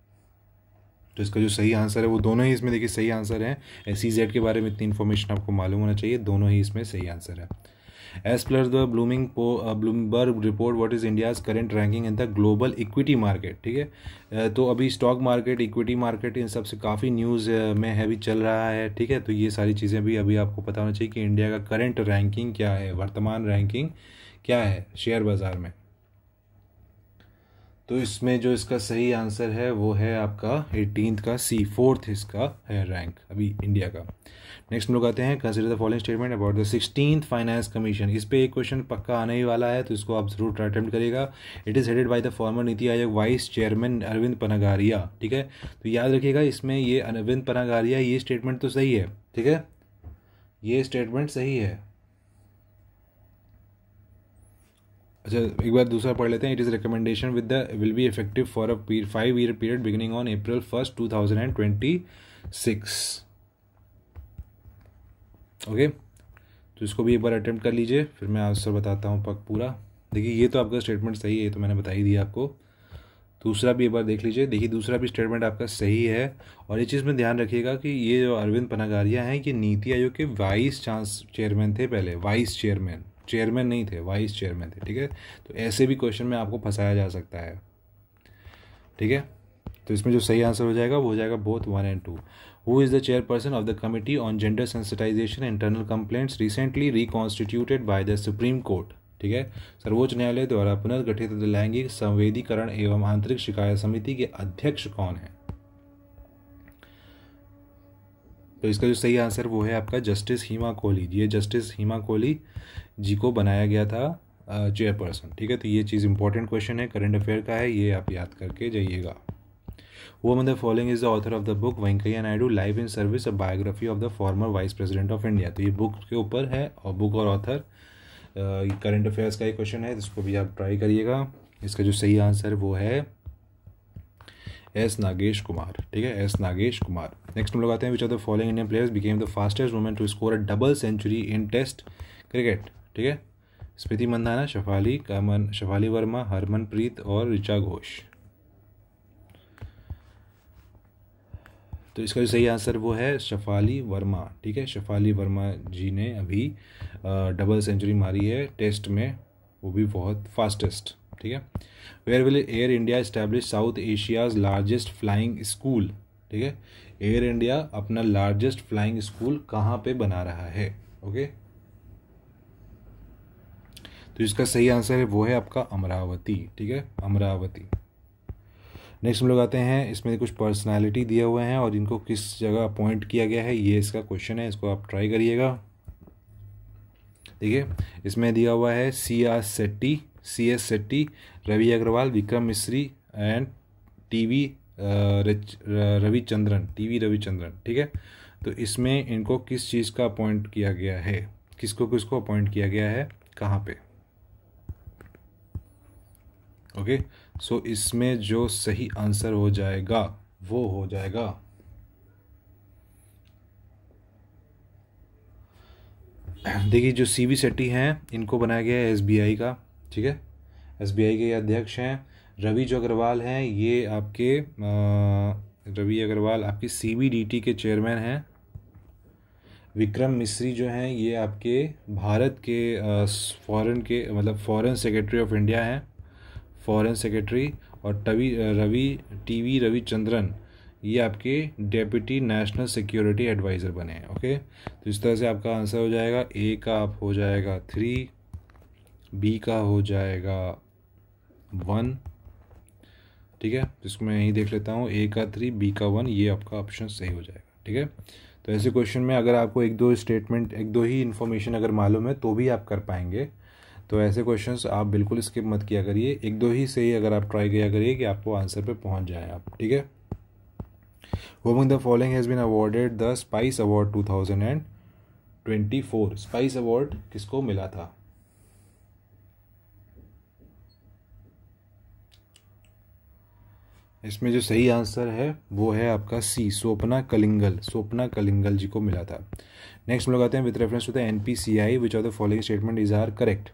तो इसका जो सही आंसर है वो दोनों ही इसमें देखिए सही आंसर है। SEZ के बारे में इतनी इन्फॉर्मेशन आपको मालूम होना चाहिए, दोनों ही इसमें सही आंसर है। As per the Bloomberg report, what is India's current ranking in the global equity market. ठीक है, तो अभी स्टॉक मार्केट, इक्विटी मार्केट, इन सब से काफ़ी न्यूज़ में है भी चल रहा है। ठीक है, तो ये सारी चीज़ें भी अभी आपको पता होना चाहिए कि इंडिया का करंट रैंकिंग क्या है, वर्तमान रैंकिंग क्या है शेयर बाज़ार में। तो इसमें जो इसका सही आंसर है वो है आपका 18th का C, 4th इसका है रैंक अभी इंडिया का। नेक्स्ट हम लोग आते हैं, consider the following statement about the 16th finance commission. इस पे एक क्वेश्चन पक्का आने ही वाला है, तो इसको आप जरूर अटेम्प्ट करिएगा। It is headed by the former NITI Aayog vice chairman Arvind पनागारिया। ठीक है, तो याद रखिएगा इसमें ये अरविंद पनागारिया, ये स्टेटमेंट तो सही है। ठीक है, ये स्टेटमेंट सही है। अच्छा, एक बार दूसरा पढ़ लेते हैं। It is recommendation will be effective for a 5-year period beginning on April 1st, 2026। Okay, तो इसको भी एक बार अटेम्प्ट कर लीजिए, फिर मैं आंसर बताता हूँ पूरा। देखिए ये तो आपका स्टेटमेंट सही है, ये तो मैंने बता ही दिया आपको। दूसरा भी एक बार देख लीजिए, देखिए दूसरा भी स्टेटमेंट आपका सही है। और ये चीज़ में ध्यान रखिएगा कि ये जो अरविंद पनागारिया हैं ये नीति आयोग के वाइस चेयरमैन थे, पहले वाइस चेयरमैन, चेयरमैन नहीं थे, वाइस चेयरमैन थे, ठीक है। तो ऐसे भी क्वेश्चन में आपको फंसाया जा सकता है, ठीक है। तो इसमें जो सही आंसर हो जाएगा वो हो जाएगा both 1 and 2। Who is the chairperson of the committee on gender sensitisation internal complaints recently reconstituted by the Supreme Court, ठीक है। सर्वोच्च न्यायालय द्वारा पुनर्गठित लैंगिक संवेदीकरण एवं आंतरिक शिकायत समिति के अध्यक्ष कौन है? तो इसका जो सही आंसर वो है आपका जस्टिस हिमा कोहली। ये जस्टिस हिमा कोहली जी को बनाया गया था चेयरपर्सन, ठीक है। तो ये चीज़ इंपॉर्टेंट क्वेश्चन है, करंट अफेयर का है, ये आप याद करके जाइएगा। Who among the following is the author of the book Venkaiah Naidu live in service, a biography of the former vice president of India? तो ये बुक के ऊपर है, और बुक और ऑथर करंट अफेयर्स का एक क्वेश्चन है, इसको भी आप ट्राई करिएगा। इसका जो सही आंसर वो है एस नागेश कुमार, ठीक है, एस नागेश कुमार। नेक्स्ट हम लोग आते हैं, which of the following Indian players became the fastest women to score a double century in test cricket, ठीक है। स्मृति मंदाना, शफाली वर्मा, हरमनप्रीत और ऋचा घोष। तो इसका जो सही आंसर वो है शफाली वर्मा, ठीक है। शफाली वर्मा जी ने अभी डबल सेंचुरी मारी है टेस्ट में, वो भी बहुत फास्टेस्ट, ठीक है। Where will Air India establish South Asia's largest flying school, ठीक है। एयर इंडिया अपना लार्जेस्ट फ्लाइंग स्कूल कहाँ पे बना रहा है? ओके, तो इसका सही आंसर है वो है आपका अमरावती, ठीक है, अमरावती। नेक्स्ट हम लोग आते हैं, इसमें कुछ पर्सनालिटी दिए हुए हैं और इनको किस जगह अपॉइंट किया गया है, ये इसका क्वेश्चन है, इसको आप ट्राई करिएगा। देखिए इसमें दिया हुआ है सी एस सेट्टी, रवि अग्रवाल, विक्रम मिश्री एंड टीवी रविचंद्रन, ठीक है। तो इसमें इनको किस चीज़ का अपॉइंट किया गया है, किसको किसको अपॉइंट किया गया है, कहाँ पे? ओके, सो इसमें जो सही आंसर हो जाएगा वो हो जाएगा देखिए जो सीवी सेट्टी हैं इनको बनाया गया है एसबीआई का, ठीक है, एसबीआई के अध्यक्ष हैं। रवि जो अग्रवाल हैं ये आपके रवि अग्रवाल आपकी सीबीडीटी के चेयरमैन हैं। विक्रम मिश्री जो हैं ये आपके भारत के फॉरेन के मतलब फॉरेन सेक्रेटरी ऑफ इंडिया हैं, फॉरेन सेक्रेटरी। और टीवी रविचंद्रन ये आपके डेप्यूटी नेशनल सिक्योरिटी एडवाइज़र बने हैं। ओके, तो इस तरह से आपका आंसर हो जाएगा, ए का आप हो जाएगा 3, बी का हो जाएगा 1, ठीक है। इसको मैं यहीं देख लेता हूँ, ए का 3, बी का 1, ये आपका ऑप्शन सही हो जाएगा, ठीक है। तो ऐसे क्वेश्चन में अगर आपको एक दो ही इन्फॉर्मेशन अगर मालूम है तो भी आप कर पाएंगे। तो ऐसे क्वेश्चंस आप बिल्कुल स्किप मत किया करिए, एक दो ही से ही अगर आप ट्राई किया करिए कि आपको आंसर पे पहुंच जाए आप, ठीक है। Who among the following has been awarded the spice award 2024? Spice award किसको मिला था? इसमें जो सही आंसर है वो है आपका सी, स्वप्ना कलिंगल जी को मिला था। नेक्स्ट हम लोग आते हैं with reference to the NPCI which of the following statement is are correct,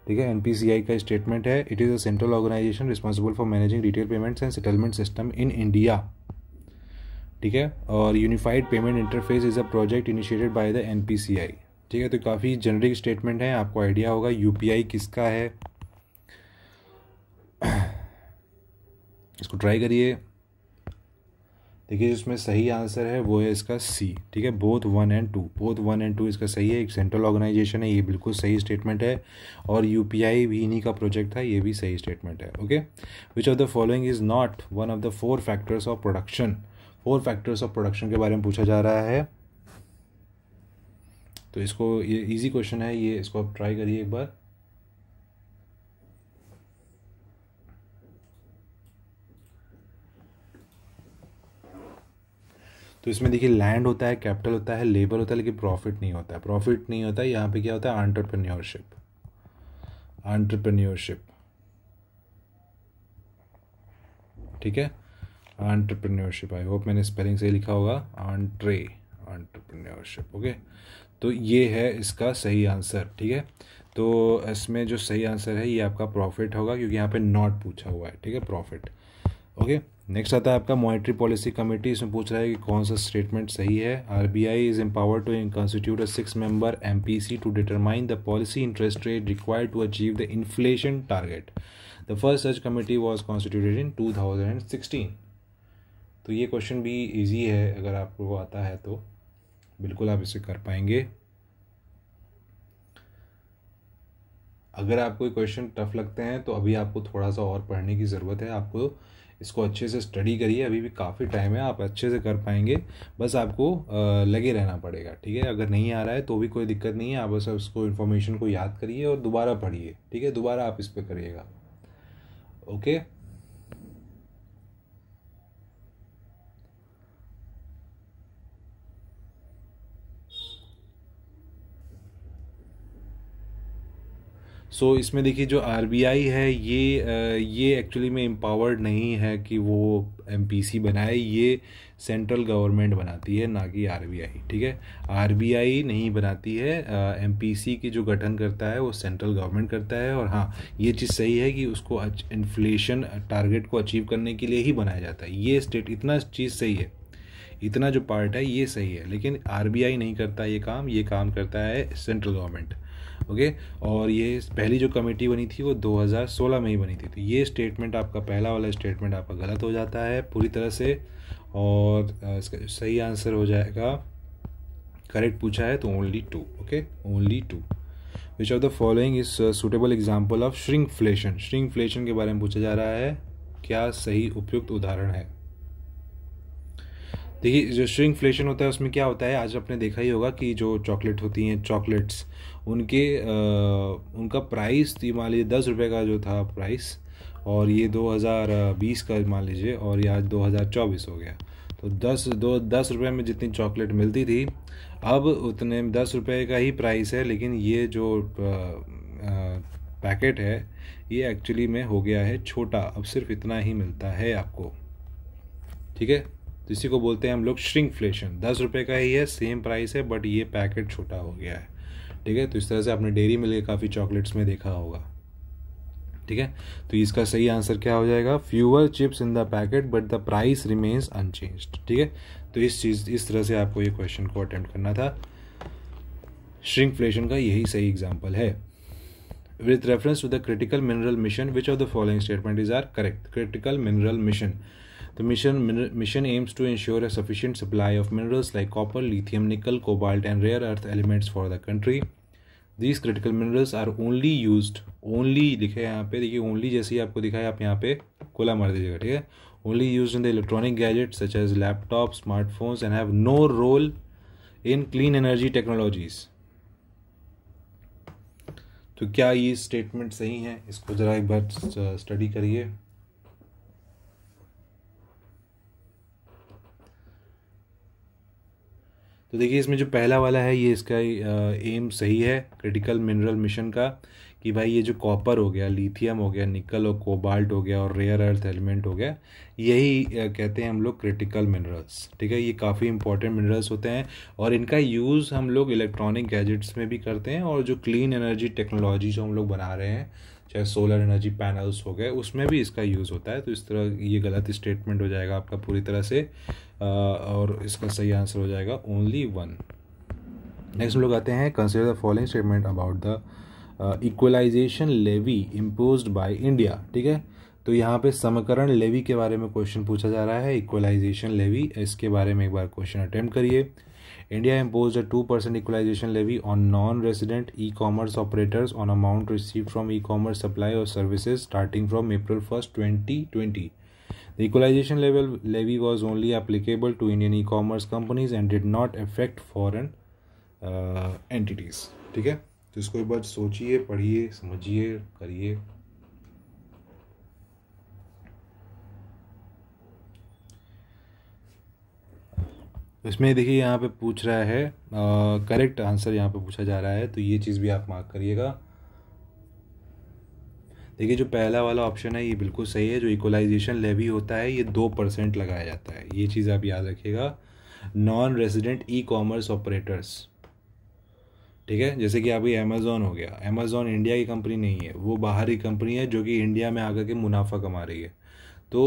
ठीक है। एनपीसीआई का स्टेटमेंट है, it is a central organisation responsible for managing detail payments and settlement system in India, ठीक है। और unified payment interface is a project initiated by the NPCI, ठीक है। तो काफ़ी जेनरिक स्टेटमेंट है, आपको आइडिया होगा यूपीआई किसका है, इसको ट्राई करिए। देखिए जिसमें सही आंसर है वो है इसका सी, ठीक है। बोथ 1 and 2 इसका सही है, एक सेंट्रल ऑर्गेनाइजेशन है, ये बिल्कुल सही स्टेटमेंट है। और यूपीआई भी इन्हीं का प्रोजेक्ट था, ये भी सही स्टेटमेंट है। Okay, which of the following is not one of the 4 factors of production? 4 factors of production के बारे में पूछा जा रहा है। तो इसको, ये इजी क्वेश्चन है, ये इसको आप ट्राई करिए एक बार। तो इसमें देखिए लैंड होता है, कैपिटल होता है, लेबर होता है, लेकिन प्रॉफिट नहीं होता है। यहाँ पे क्या होता है? एंटरप्रेन्योरशिप, ठीक है, एंटरप्रेन्योरशिप। आई होप मैंने स्पेलिंग सही लिखा होगा, एंटरप्रेन्योरशिप। ओके, तो ये है इसका सही आंसर, ठीक है। तो इसमें जो सही आंसर है ये आपका प्रॉफिट होगा, क्योंकि यहाँ पे नॉट पूछा हुआ है, ठीक है, प्रॉफिट। ओके, नेक्स्ट आता है आपका मॉनेटरी पॉलिसी कमेटी। इसमें पूछ रहा है कि कौन सा स्टेटमेंट सही है। RBI is empowered to constitute a 6-member MPC to determine the policy interest rate required to achieve the inflation target. The first such committee was constituted in 2016। तो ये क्वेश्चन भी ईजी है, अगर आपको आता है तो बिल्कुल आप इसे कर पाएंगे। अगर आपको क्वेश्चन टफ लगते हैं तो अभी आपको थोड़ा सा और पढ़ने की ज़रूरत है। आपको इसको अच्छे से स्टडी करिए, अभी भी काफ़ी टाइम है, आप अच्छे से कर पाएंगे। बस आपको लगे रहना पड़ेगा, ठीक है। अगर नहीं आ रहा है तो भी कोई दिक्कत नहीं है, आप बस उसको इन्फॉर्मेशन को याद करिए और दोबारा पढ़िए, ठीक है। दोबारा आप इस पर करिएगा, ओके। सो इसमें देखिए जो आरबीआई है ये एक्चुअली में एम्पावर्ड नहीं है कि वो एमपीसी बनाए, ये सेंट्रल गवर्नमेंट बनाती है, ना कि आरबीआई, ठीक है। आरबीआई नहीं बनाती है, एमपीसी की जो गठन करता है वो सेंट्रल गवर्नमेंट करता है। और हाँ, ये चीज़ सही है कि उसको इन्फ्लेशन टारगेट को अचीव करने के लिए ही बनाया जाता है। ये स्टेट इतना चीज़ सही है, इतना जो पार्ट है ये सही है, लेकिन आरबीआई नहीं करता ये काम करता है सेंट्रल गवर्नमेंट, ओके। और ये पहली जो कमेटी बनी थी वो 2016 में ही बनी थी। तो ये स्टेटमेंट आपका पहला वाला स्टेटमेंट आपका गलत हो जाता है पूरी तरह से। और इसका सही आंसर हो जाएगा, करेक्ट पूछा है तो only 2, okay, only 2। Which of the following is suitable example of shrinkflation. Shrinkflation के बारे में पूछा जा रहा है, क्या सही उपयुक्त उदाहरण है। देखिए जो श्रिंकफ्लेशन होता है उसमें क्या होता है, आज आपने देखा ही होगा कि जो चॉकलेट होती हैं, चॉकलेट्स, उनका प्राइस मान लीजिए 10 रुपये का जो था प्राइस, और ये 2020 का मान लीजिए, और ये आज 2024 हो गया। तो 10 रुपये में जितनी चॉकलेट मिलती थी, अब उतने 10 रुपये का ही प्राइस है, लेकिन ये जो पैकेट है ये एक्चुअली में हो गया है छोटा, अब सिर्फ इतना ही मिलता है आपको, ठीक है। तो इसी को बोलते हैं हम लोग श्रिंकफ्लेशन। 10 रुपये का ही है, सेम प्राइस है, बट ये पैकेट छोटा हो गया है, ठीक है। तो इस तरह से आपने डेयरी मिल्क काफ़ी चॉकलेट्स में देखा होगा, ठीक है। तो इसका सही आंसर क्या हो जाएगा, fewer chips in the packet but the price remains unchanged, ठीक है। तो इस तरह से आपको ये क्वेश्चन को अटेम्प्ट करना था। श्रिंकफ्लेशन का यही सही एग्जाम्पल है। With reference to the critical mineral mission which of the following statement is are correct. Critical mineral mission, the mission aims to ensure a sufficient supply of minerals like copper, lithium, nickel, cobalt, and rare earth elements for the country. These critical minerals are only used, only लिखे यहाँ पे, देखिए only जैसे ही आपको दिखाया, आप यहाँ पे कोला मार दीजिएगा, ठीक है। Only used in the electronic gadgets such as laptops, smartphones, and have no role in clean energy technologies. तो क्या ये स्टेटमेंट सही है, इसको ज़रा एक बार स्टडी करिए। तो देखिए इसमें जो पहला वाला है ये इसका एम सही है क्रिटिकल मिनरल मिशन का, कि भाई ये जो कॉपर हो गया, लिथियम हो गया, निकल और कोबाल्ट हो गया और रेयर अर्थ एलिमेंट हो गया, यही कहते हैं हम लोग क्रिटिकल मिनरल्स, ठीक है। ये काफ़ी इंपॉर्टेंट मिनरल्स होते हैं और इनका यूज़ हम लोग इलेक्ट्रॉनिक गैजेट्स में भी करते हैं, और जो क्लीन एनर्जी टेक्नोलॉजी जो हम लोग बना रहे हैं, चाहे सोलर एनर्जी पैनल्स हो गए, उसमें भी इसका यूज़ होता है। तो इस तरह ये गलत स्टेटमेंट हो जाएगा आपका पूरी तरह से, और इसका सही आंसर हो जाएगा ओनली 1। नेक्स्ट हम लोग आते हैं, consider the following statement about the equalisation levy imposed by India, ठीक है। तो यहाँ पे समकरण लेवी के बारे में क्वेश्चन पूछा जा रहा है, इक्वलाइजेशन लेवी, इसके बारे में एक बार क्वेश्चन अटेम्प्ट करिए। India imposed a 2% equalization levy on non-resident e-commerce operators on amount received from e-commerce supply or services starting from April 1st, 2020. The equalization levy was only applicable to Indian e-commerce companies and did not affect foreign entities. ठीक है, तो इसको एक बार सोचिए, पढ़िए, समझिए, करिए। इसमें देखिए यहाँ पे पूछ रहा है, करेक्ट आंसर यहाँ पे पूछा जा रहा है, तो ये चीज़ भी आप मार्क करिएगा। देखिए जो पहला वाला ऑप्शन है ये बिल्कुल सही है। जो इक्वलाइजेशन लेवी होता है ये 2% लगाया जाता है, ये चीज़ आप याद रखिएगा। Non resident e commerce operators, ठीक है, जैसे कि अभी अमेज़ॉन हो गया, अमेज़ॉन इंडिया की कंपनी नहीं है, वो बाहरी कंपनी है जो कि इंडिया में आकर के मुनाफा कमा रही है। तो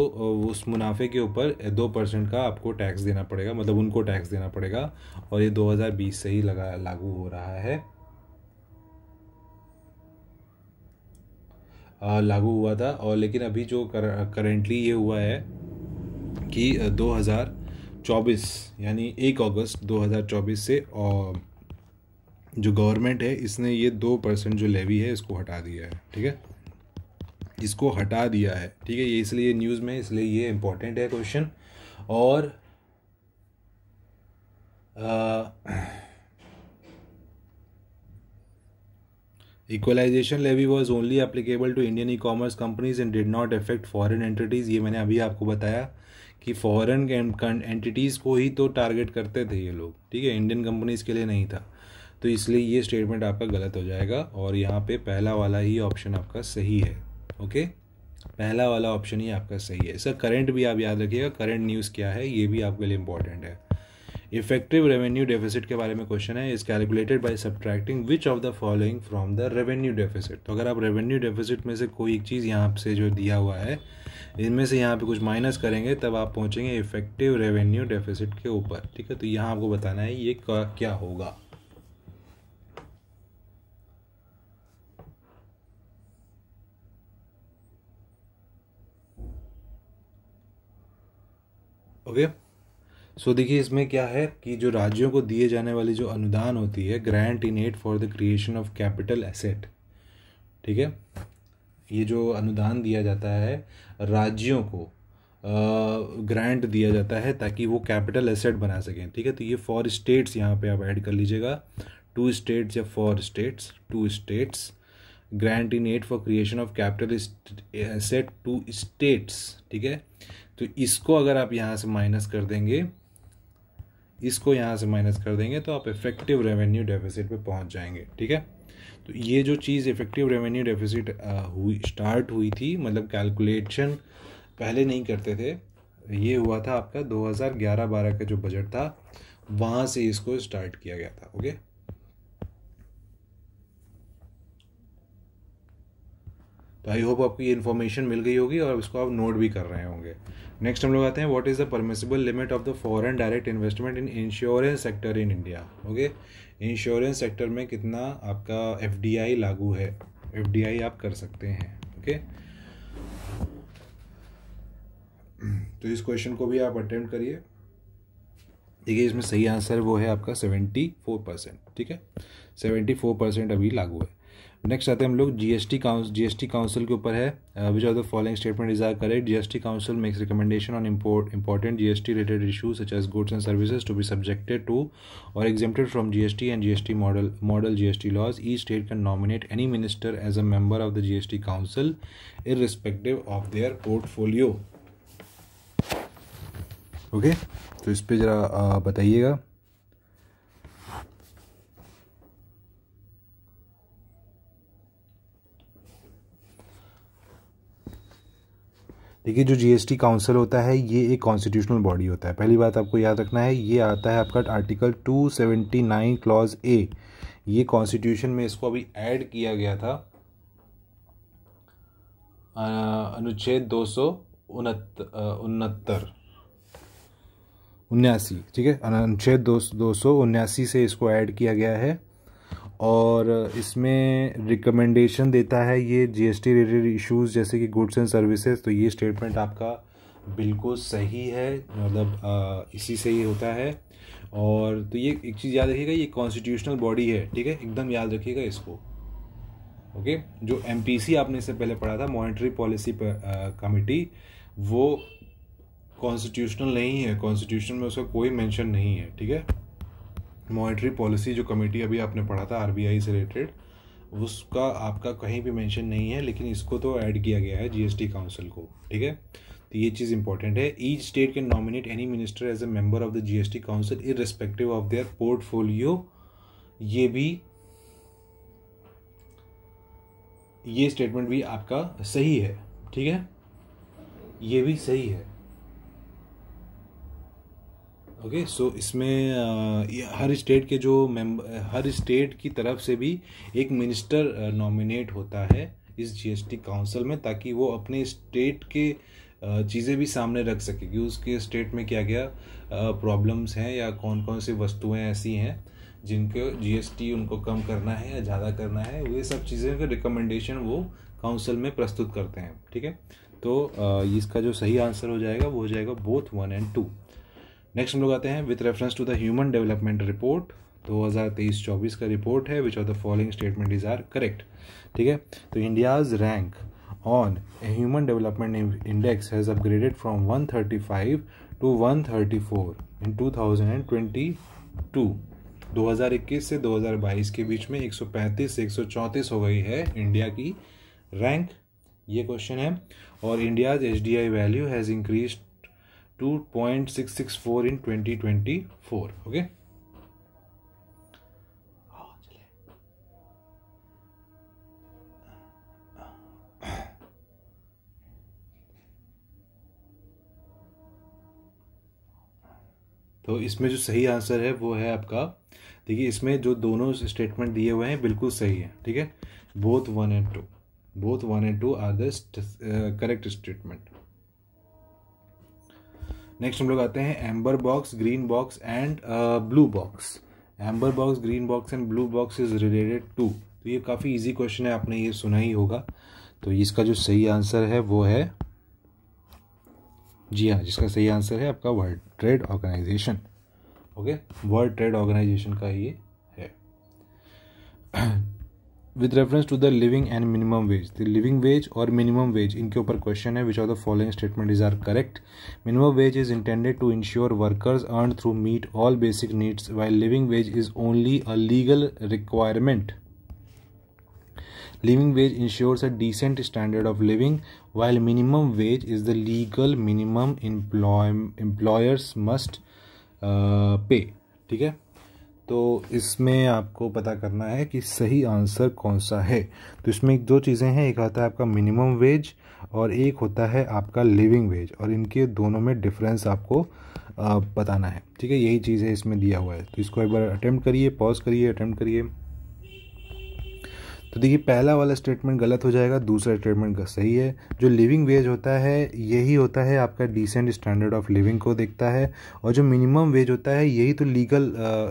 उस मुनाफे के ऊपर 2% का आपको टैक्स देना पड़ेगा, मतलब उनको टैक्स देना पड़ेगा। और ये 2020 से ही लागू हो रहा है, लागू हुआ था। और लेकिन अभी जो करेंटली ये हुआ है कि 2024 यानी 1 अगस्त 2024 से जो गवर्नमेंट है इसने ये 2% जो लेवी है इसको हटा दिया है। ठीक है, इसको हटा दिया है। ठीक है, ये इसलिए न्यूज़ में, इसलिए ये इम्पोर्टेंट है क्वेश्चन। और equalisation levy was only applicable to Indian e commerce companies and did not affect foreign entities. ये मैंने अभी आपको बताया कि फॉरेन एंटिटीज़ को ही तो टारगेट करते थे ये लोग। ठीक है, इंडियन कंपनीज़ के लिए नहीं था। तो इसलिए ये स्टेटमेंट आपका गलत हो जाएगा और यहाँ पे पहला वाला ही ऑप्शन आपका सही है। ओके, पहला वाला ऑप्शन ही आपका सही है। सर करंट भी आप याद रखिएगा, करंट न्यूज़ क्या है ये भी आपके लिए इंपॉर्टेंट है। इफेक्टिव रेवेन्यू डेफिसिट के बारे में क्वेश्चन है। Is calculated by subtracting which of the following from the revenue deficit. तो अगर आप रेवेन्यू डेफिसिट में से कोई एक चीज़ यहाँ से जो दिया हुआ है इनमें से यहाँ पे कुछ माइनस करेंगे तब आप पहुँचेंगे इफेक्टिव रेवेन्यू डेफिसिट के ऊपर। ठीक है, तो यहाँ आपको बताना है ये क्या होगा। ओके, सो देखिए इसमें क्या है कि जो राज्यों को दिए जाने वाली जो अनुदान होती है, grant in aid for the creation of capital asset. ठीक है, ये जो अनुदान दिया जाता है राज्यों को, ग्रांट दिया जाता है ताकि वो कैपिटल एसेट बना सकें। ठीक है, तो ये फॉर स्टेट्स यहाँ पे आप ऐड कर लीजिएगा, 2 स्टेट्स या four states, 2 states. Grant in aid for creation of capital asset 2 states. ठीक है, तो इसको अगर आप यहाँ से माइनस कर देंगे, इसको यहाँ से माइनस कर देंगे तो आप इफेक्टिव रेवेन्यू डेफिसिट पे पहुँच जाएंगे। ठीक है, तो ये जो चीज़ इफेक्टिव रेवेन्यू डेफिसिट स्टार्ट हुई थी, मतलब कैलकुलेशन पहले नहीं करते थे, ये हुआ था आपका 2011-12 का जो बजट था वहाँ से इसको स्टार्ट किया गया था। ओके, तो आई होप आपको ये इन्फॉर्मेशन मिल गई होगी और इसको आप नोट भी कर रहे होंगे। नेक्स्ट हम लोग आते हैं, what is the permissible limit of the foreign direct investment in insurance sector in India. Okay, insurance sector में कितना आपका एफडीआई लागू है, एफडीआई आप कर सकते हैं। ओके, तो इस क्वेश्चन को भी आप अटेम्प्ट करिए। देखिए इसमें सही आंसर वो है आपका 74%। ठीक है, 74% अभी लागू है। नेक्स्ट आते हैं हम लोग जीएसटी काउंसिल के ऊपर है। Which of the following statement is are correct. GST council makes recommendation on important GST related issues such as goods and services to be subjected to और exempted from GST and GST model GST laws. Each state can nominate any minister as a member of the GST council irrespective of their portfolio. Okay, तो इस पे ज़रा बताइएगा। देखिए जो GST council होता है ये एक कॉन्स्टिट्यूशनल बॉडी होता है। पहली बात आपको याद रखना है, ये आता है आपका आर्टिकल 279 क्लॉज ए। ये कॉन्स्टिट्यूशन में इसको अभी ऐड किया गया था, अनुच्छेद 279। ठीक है, अनुच्छेद 279 से इसको ऐड किया गया है और इसमें रिकमेंडेशन देता है ये जीएसटी रिलेटेड इश्यूज जैसे कि गुड्स एंड सर्विसेज। तो ये स्टेटमेंट आपका बिल्कुल सही है, मतलब इसी से ये होता है। और तो ये एक चीज़ याद रखिएगा, ये कॉन्स्टिट्यूशनल बॉडी है। ठीक है, एकदम याद रखिएगा इसको। ओके, जो एमपीसी आपने इससे पहले पढ़ा था, मॉनेटरी पॉलिसी कमिटी, वो कॉन्स्टिट्यूशनल नहीं है, कॉन्स्टिट्यूशन में उसका कोई मेंशन नहीं है। ठीक है, मॉनेटरी पॉलिसी जो कमेटी अभी आपने पढ़ा था आरबीआई से रिलेटेड, उसका आपका कहीं भी मेंशन नहीं है, लेकिन इसको तो ऐड किया गया है जीएसटी काउंसिल को। ठीक है, तो ये चीज़ इंपॉर्टेंट है। Each state can nominate any minister as a member of the GST council irrespective of their portfolio. ये स्टेटमेंट भी आपका सही है। ठीक है, ये भी सही है। ओके, सो इसमें हर स्टेट के जो हर स्टेट की तरफ से भी एक मिनिस्टर नॉमिनेट होता है इस जीएसटी काउंसिल में, ताकि वो अपने स्टेट के चीज़ें भी सामने रख सके कि उसके स्टेट में क्या क्या प्रॉब्लम्स हैं या कौन कौन सी वस्तुएं ऐसी हैं जिनको जीएसटी उनको कम करना है या ज़्यादा करना है, वे सब चीज़ें का रिकमेंडेशन वो काउंसिल में प्रस्तुत करते हैं। ठीक है, तो इसका जो सही आंसर हो जाएगा वो हो जाएगा बोथ 1 और 2। नेक्स्ट हम लोग आते हैं with reference to the human development report 2023-24 का रिपोर्ट है, which of the following statement is are correct. ठीक है, तो India's rank on human development index has upgraded from 135 to 134 in 2022। 2021 से 2022 के बीच में 135 से 134 हो गई है इंडिया की रैंक, ये क्वेश्चन है। और India's HDI value has increase to 0.664 in 2024। Okay, तो इसमें जो सही आंसर है वो है आपका, देखिए इसमें जो दोनों स्टेटमेंट दिए हुए हैं बिल्कुल सही है। ठीक है, बोथ 1 और 2 are the correct statement. Next हम लोग आते हैं amber box, green box and blue box. Amber box, green box and blue box is related to, तो ये काफ़ी इजी क्वेश्चन है, आपने ये सुना ही होगा। तो इसका जो सही आंसर है वो है, जी हाँ, जिसका सही आंसर है आपका World Trade Organisation. Okay, World Trade Organisation का ये है। With reference to the living and minimum wage, the living wage और मिनिमम वेज, इनके ऊपर क्वेश्चन है, which of the following statement is are correct. Minimum wage is intended to ensure workers earn through meet all basic needs, while living wage is only a legal requirement. Living wage ensures a decent standard of living, while minimum wage is the legal minimum employers must pay. ठीक है, तो इसमें आपको पता करना है कि सही आंसर कौन सा है। तो इसमें दो चीज़ें हैं, एक आता है आपका मिनिमम वेज और एक होता है आपका लिविंग वेज, और इनके दोनों में डिफरेंस आपको बताना है। ठीक है, यही चीज़ है इसमें दिया हुआ है। तो इसको एक बार अटेम्प्ट करिए, पॉज करिए, अटेम्प्ट करिए। तो देखिए पहला वाला स्टेटमेंट गलत हो जाएगा, दूसरा स्टेटमेंट का सही है। जो लिविंग वेज होता है यही होता है आपका डिसेंट स्टैंडर्ड ऑफ लिविंग को देखता है, और जो मिनिमम वेज होता है यही तो लीगल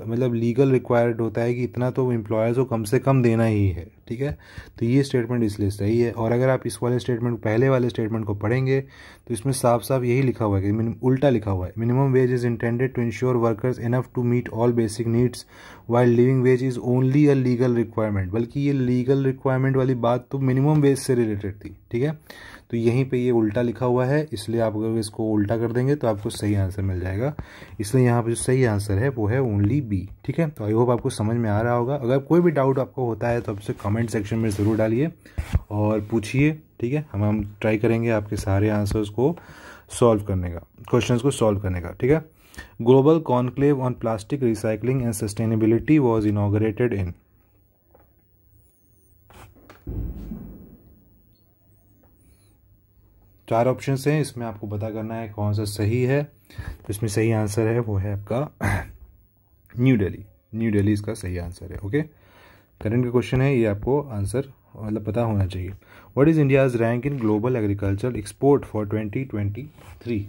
मतलब लीगल रिक्वायर्ड होता है कि इतना तो एम्प्लॉयर्स को कम से कम देना ही है। ठीक है, तो ये स्टेटमेंट इसलिए सही है। और अगर आप इस वाले स्टेटमेंट, पहले वाले स्टेटमेंट को पढ़ेंगे तो इसमें साफ साफ यही लिखा हुआ है कि उल्टा लिखा हुआ है, minimum wage is intended to ensure workers enough to meet all basic needs, while living wage is only a legal requirement. बल्कि ये लीगल रिक्वायरमेंट वाली बात तो मिनिमम वेज से रिलेटेड थी। ठीक है, तो यहीं पे ये उल्टा लिखा हुआ है, इसलिए आप अगर इसको उल्टा कर देंगे तो आपको सही आंसर मिल जाएगा। इसलिए यहाँ पे जो सही आंसर है वो है ओनली बी। ठीक है, तो आई होप आपको समझ में आ रहा होगा। अगर कोई भी डाउट आपको होता है तो आपसे कमेंट सेक्शन में ज़रूर डालिए और पूछिए। ठीक है, हम ट्राई करेंगे आपके सारे आंसर्स को सॉल्व करने का, क्वेश्चंस को सॉल्व करने का। ठीक है, global conclave on plastic recycling and sustainability was inaugurated इन, चार ऑप्शंस हैं, इसमें आपको पता करना है कौन सा सही है। तो इसमें सही आंसर है वो है आपका न्यू दिल्ली। न्यू दिल्ली इसका सही आंसर है। ओके, करंट का क्वेश्चन है, ये आपको आंसर मतलब पता होना चाहिए। What is India's rank in global agriculture export for 2023,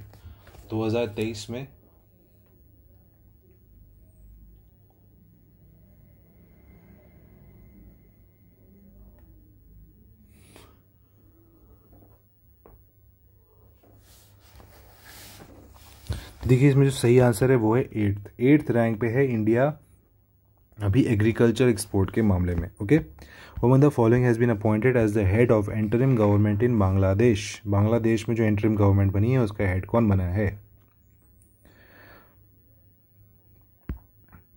2023 में। देखिए इसमें जो सही आंसर है वो है 8th रैंक पे है इंडिया अभी एग्रीकल्चर एक्सपोर्ट के मामले में। Okay, who among the following has been appointed as the head of interim government in Bangladesh. Bangladesh में जो इंटरिम गवर्नमेंट बनी है उसका हेड कौन बना है।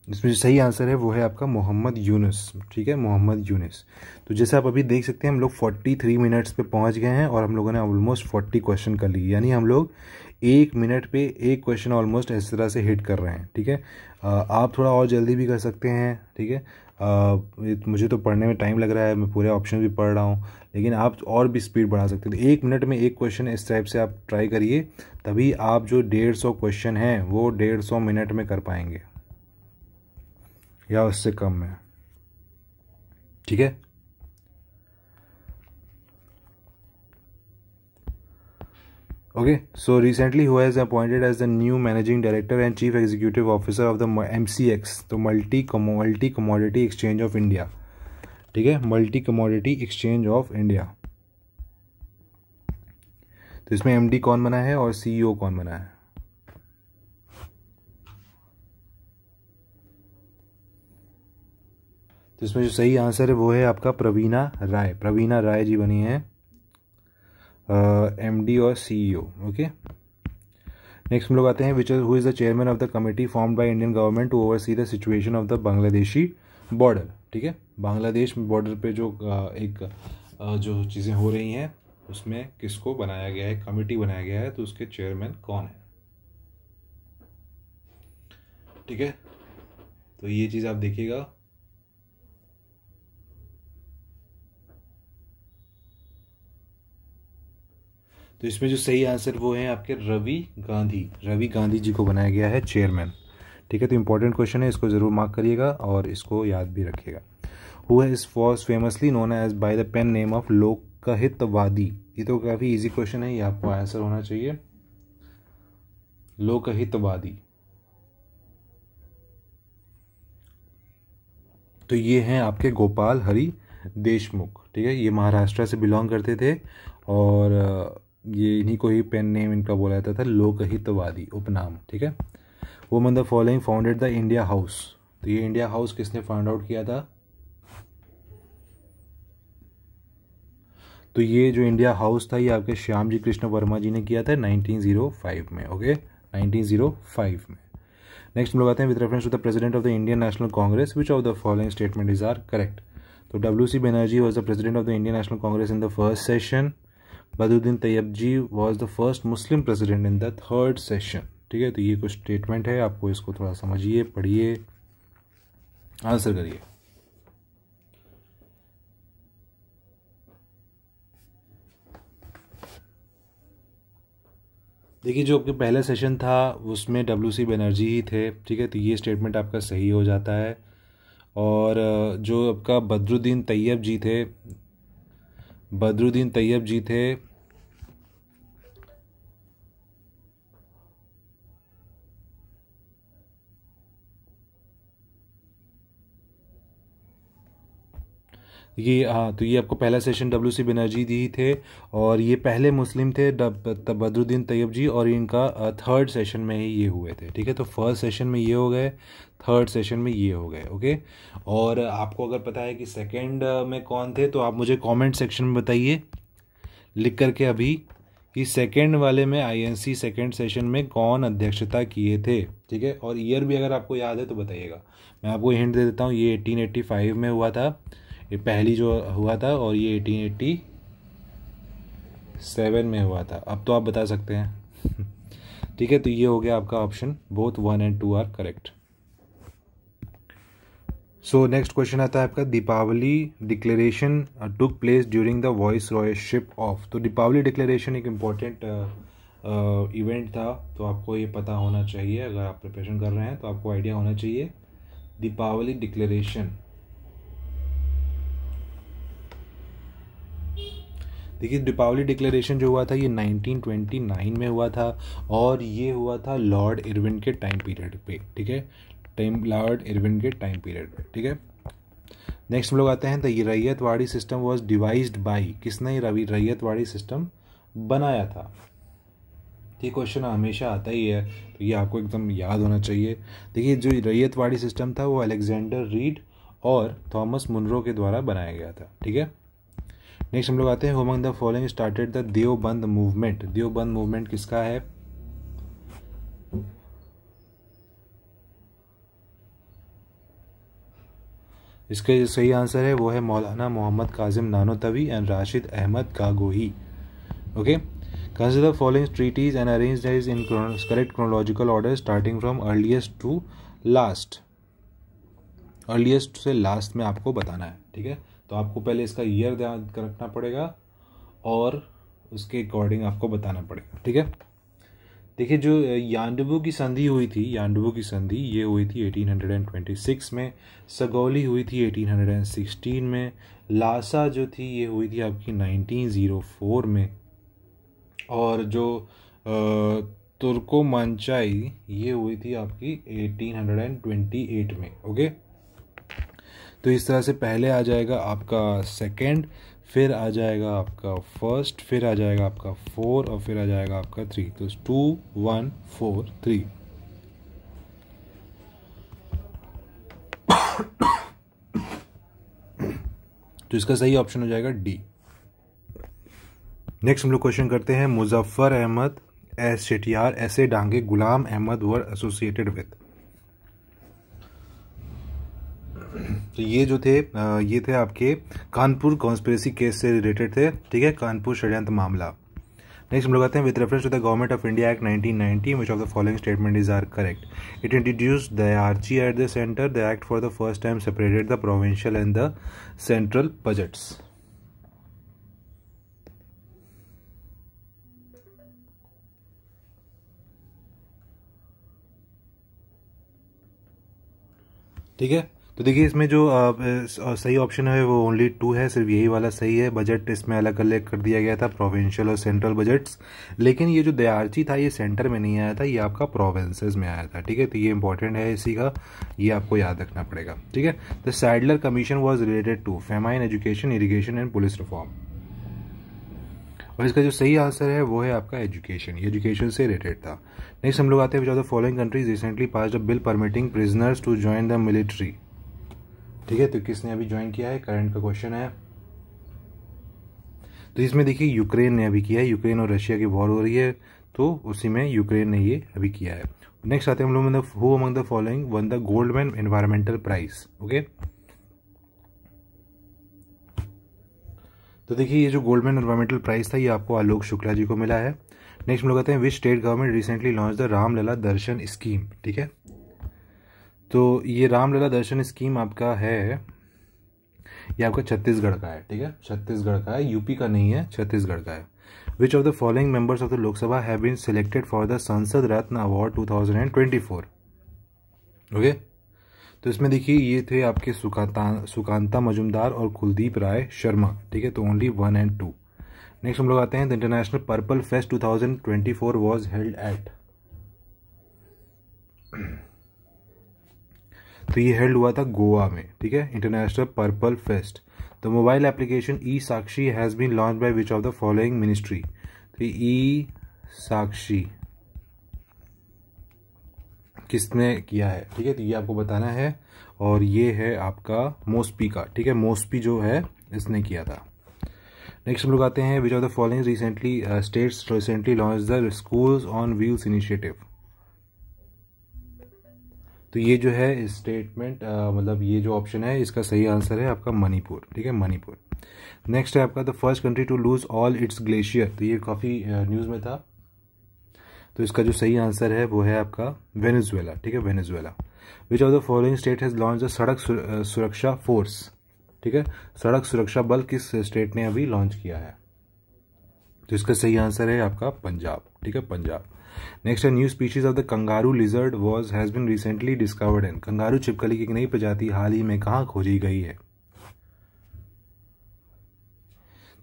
इसमें जो सही आंसर है वो है आपका मोहम्मद यूनुस। ठीक है, मोहम्मद यूनुस। तो जैसे आप अभी देख सकते हैं हम लोग 43 मिनट्स पे पहुंच गए हैं और हम लोगों ने ऑलमोस्ट 40 क्वेश्चन कर लिए, यानी हम लोग 1 मिनट पे एक क्वेश्चन ऑलमोस्ट इस तरह से हिट कर रहे हैं। ठीक है, आप थोड़ा और जल्दी भी कर सकते हैं। ठीक है, मुझे तो पढ़ने में टाइम लग रहा है, मैं पूरे ऑप्शन भी पढ़ रहा हूँ, लेकिन आप और भी स्पीड बढ़ा सकते हैं। तो 1 मिनट में एक क्वेश्चन इस टाइप से आप ट्राई करिए, तभी आप जो 150 क्वेश्चन हैं वो 150 मिनट में कर पाएंगे या उससे कम में। ठीक है, Okay, so recently who has appointed as the new managing director and chief executive officer of the MCX, तो multi commodity exchange of India, ठीक है, multi commodity exchange of India. तो इसमें एमडी कौन बना है और सीईओ कौन बना है? तो इसमें जो सही आंसर है वो है आपका प्रवीणा राय जी बनी है एमडी और सीईओ। ओके, नेक्स्ट हम लोग आते हैं which who is the chairman of the committee formed by Indian government to oversee the situation of the Bangladeshi border. ठीक है, बांग्लादेश बॉर्डर पे जो जो चीज़ें हो रही हैं उसमें किसको बनाया गया है, कमिटी बनाया गया है, तो उसके चेयरमैन कौन है? ठीक है, तो ये चीज़ आप देखिएगा। तो इसमें जो सही आंसर वो है आपके रवि गांधी जी को बनाया गया है चेयरमैन। ठीक है, तो इंपॉर्टेंट क्वेश्चन है, इसको ज़रूर मार्क करिएगा और इसको याद भी रखिएगा। Who is was famously known as by the pen name of Lokhitwadi. ये तो काफ़ी इजी क्वेश्चन है, ये आपको आंसर होना चाहिए, लोकहितवादी। तो ये हैं आपके गोपाल हरि देशमुख। ठीक है, ये महाराष्ट्र से बिलोंग करते थे और ये इन्हीं को ही पेन नेम इनका बोला जाता था, लोकहितवादी उपनाम। ठीक है, वो the following founded the India house. तो ये इंडिया हाउस किसने फाउंड आउट किया था? तो ये जो इंडिया हाउस था ये आपके श्याम जी कृष्ण वर्मा जी ने किया था 1905 में। ओके, 1905 में। नेक्स्ट हम लोग आते हैं with reference to the president of the Indian National Congress which of the following statement is are correct. तो WC Banerjee was the president of the Indian National Congress in the first session. Badruddin Tyabji was the first Muslim president in the third session. ठीक है, तो ये कुछ statement है, आपको इसको थोड़ा समझिए, पढ़िए, आंसर करिए। देखिए, जो आपके पहला सेशन था उसमें WC बनर्जी ही थे। ठीक है, तो ये स्टेटमेंट आपका सही हो जाता है। और जो आपका बदरुद्दीन तैयब जी थे, ये हाँ, तो ये आपको पहला सेशन WC बनर्जी दी थे और ये पहले मुस्लिम थे बदरुद्दीन तैयब जी, और इनका थर्ड सेशन में ही ये हुए थे। ठीक है, तो फर्स्ट सेशन में ये हो गए, थर्ड सेशन में ये हो गए। ओके, और आपको अगर पता है कि सेकंड में कौन थे तो आप मुझे कमेंट सेक्शन में बताइए लिख करके अभी कि सेकंड वाले में INC सेकंड सेशन में कौन अध्यक्षता किए थे। ठीक है, और ईयर भी अगर आपको याद है तो बताइएगा। मैं आपको हिंट दे देता हूँ, ये 1885 में हुआ था, ये पहली जो हुआ था, और ये 1887 में हुआ था। अब तो आप बता सकते हैं। ठीक है, तो ये हो गया आपका option, both 1 and 2 are correct. So next question आता है आपका, Deepavali declaration took place during the viceroyship of. तो दीपावली डिक्लेरेशन एक इम्पॉर्टेंट इवेंट था, तो आपको ये पता होना चाहिए, अगर आप प्रिपरेशन कर रहे हैं तो आपको आइडिया होना चाहिए। दीपावली डिक्लेरेशन, देखिए दीपावली डिक्लेरेशन जो हुआ था ये 1929 में हुआ था, और ये हुआ था लॉर्ड इरविन के टाइम पीरियड पे। ठीक है, लॉर्ड इरविन के टाइम पीरियड पे। ठीक है, नेक्स्ट हम लोग आते हैं, the ryotwari system was devised by. किसने रैयतवाड़ी सिस्टम बनाया था? ये क्वेश्चन हमेशा आता ही है, तो ये आपको एकदम याद होना चाहिए। देखिए, जो रैयतवाड़ी सिस्टम था वो अलेक्जेंडर रीड और थॉमस मुनरो के द्वारा बनाया गया था। ठीक है, नेक्स्ट हम लोग आते हैं, among the following started the Deoband movement. Deoband movement किसका है? इसका जो सही आंसर है वो है मौलाना मोहम्मद काजिम नानोतवी एंड राशिद अहमद गागोही। Okay, consider following treaties and arrange this in correct chronological order starting from earliest to last. Earliest से लास्ट में आपको बताना है। ठीक है, तो आपको पहले इसका ईयर ध्यान रखना पड़ेगा और उसके अकॉर्डिंग आपको बताना पड़ेगा। ठीक है, देखिए जो यांडबू की संधि हुई थी, यांडबू की संधि ये हुई थी 1826 में, सगौली हुई थी 1816 में, लासा जो थी ये हुई थी आपकी 1904 में, और जो तुर्कोमांचाई ये हुई थी आपकी 1828 में। ओके, तो इस तरह से पहले आ जाएगा आपका सेकंड, फिर आ जाएगा आपका फर्स्ट, फिर आ जाएगा आपका 4 और फिर आ जाएगा आपका 3। तो 2 1 4 3। तो इसका सही ऑप्शन हो जाएगा डी। नेक्स्ट हम लोग क्वेश्चन करते हैं, मुजफ्फर अहमद एस शेटियार ऐसे डांगे गुलाम अहमद वर एसोसिएटेड विद। तो ये जो थे ये थे आपके कानपुर कॉन्स्पिरेसी केस से रिलेटेड थे, ठीक है, कानपुर षड्यंत्र मामला। नेक्स्ट हम लोग आते हैं, with reference to the government of India act 1990 which of the following statement is are correct. It introduced dyarchy at the centre. The act for the first time separated the provincial and the central budgets. ठीक है, तो देखिए इसमें जो सही option है वो only 2 है, सिर्फ यही वाला सही है। बजट इसमें अलग अलग कर दिया गया था, प्रोविंशियल और सेंट्रल बजट्स, लेकिन ये जो दयार्ची था ये सेंटर में नहीं आया था, ये आपका प्रोविंसेस में आया था। ठीक है, तो ये इंपॉर्टेंट है इसी का, ये आपको याद रखना पड़ेगा। ठीक है, the Sadler commission was related to famine, education, irrigation and police reform. और इसका जो सही आंसर है वो है आपका एजुकेशन, एजुकेशन से रिलेटेड था। नेक्स्ट हम लोग आते हैं, which of the following countries recently passed a bill permitting prisoners to join the military. ठीक है, तो किसने अभी ज्वाइन किया है, करंट का क्वेश्चन है। तो इसमें देखिए यूक्रेन ने अभी किया है, यूक्रेन और रशिया की वॉर हो रही है, तो उसी में यूक्रेन ने ये अभी किया है। नेक्स्ट आते हैं हम लोग, who among the following won the Goldman environmental prize. Okay, तो देखिए ये जो गोल्डमैन एनवायरमेंटल प्राइज था ये आपको आलोक शुक्ला जी को मिला है। नेक्स्ट हम लोग आते हैं, which state government recently launch the Ramlala Darshan scheme. ठीक है, तो ये रामलला दर्शन स्कीम आपका है, ये आपका छत्तीसगढ़ का है। ठीक है, छत्तीसगढ़ का है, यूपी का नहीं है, छत्तीसगढ़ का है। Which of the following members of the Lok Sabha have been selected for the Sansad Ratna award 2024। Okay, तो इसमें देखिए ये थे आपके सुकांता मजुमदार और कुलदीप राय शर्मा। ठीक है, तो ओनली 1 and 2। नेक्स्ट हम लोग आते हैं, the international purple fest 2024 was held at. तो ये हेल्ड हुआ था गोवा में। ठीक है, international purple fest. The mobile application E Sakshi has been launch by which of the following ministry. तो ई साक्षी किसने किया है, ठीक है, तो ये आपको बताना है, और ये है आपका मोस्पी का। ठीक है, मोस्पी जो है इसने किया था। नेक्स्ट हम लोग आते हैं, which of the following recently states recently launch the schools on wheels initiative. तो ये जो है स्टेटमेंट मतलब ये जो ऑप्शन है इसका सही आंसर है आपका मणिपुर। ठीक है, मणिपुर। नेक्स्ट है आपका, the first country to lose all its glacier. तो ये काफ़ी न्यूज़ में था, तो इसका जो सही आंसर है वो है आपका वेनेजुएला। ठीक है, Venezuela. Which of the following state has launch the सड़क सुरक्षा फोर्स। ठीक है, सड़क सुरक्षा बल किस स्टेट ने अभी लॉन्च किया है, तो इसका सही आंसर है आपका पंजाब। ठीक है, पंजाब। नेक्स्ट है, new species of the kangaroo lizard was has been recently discovered in. Kangaroo छिपकली की एक नई प्रजाति हाल ही में कहाँ खोजी गई है,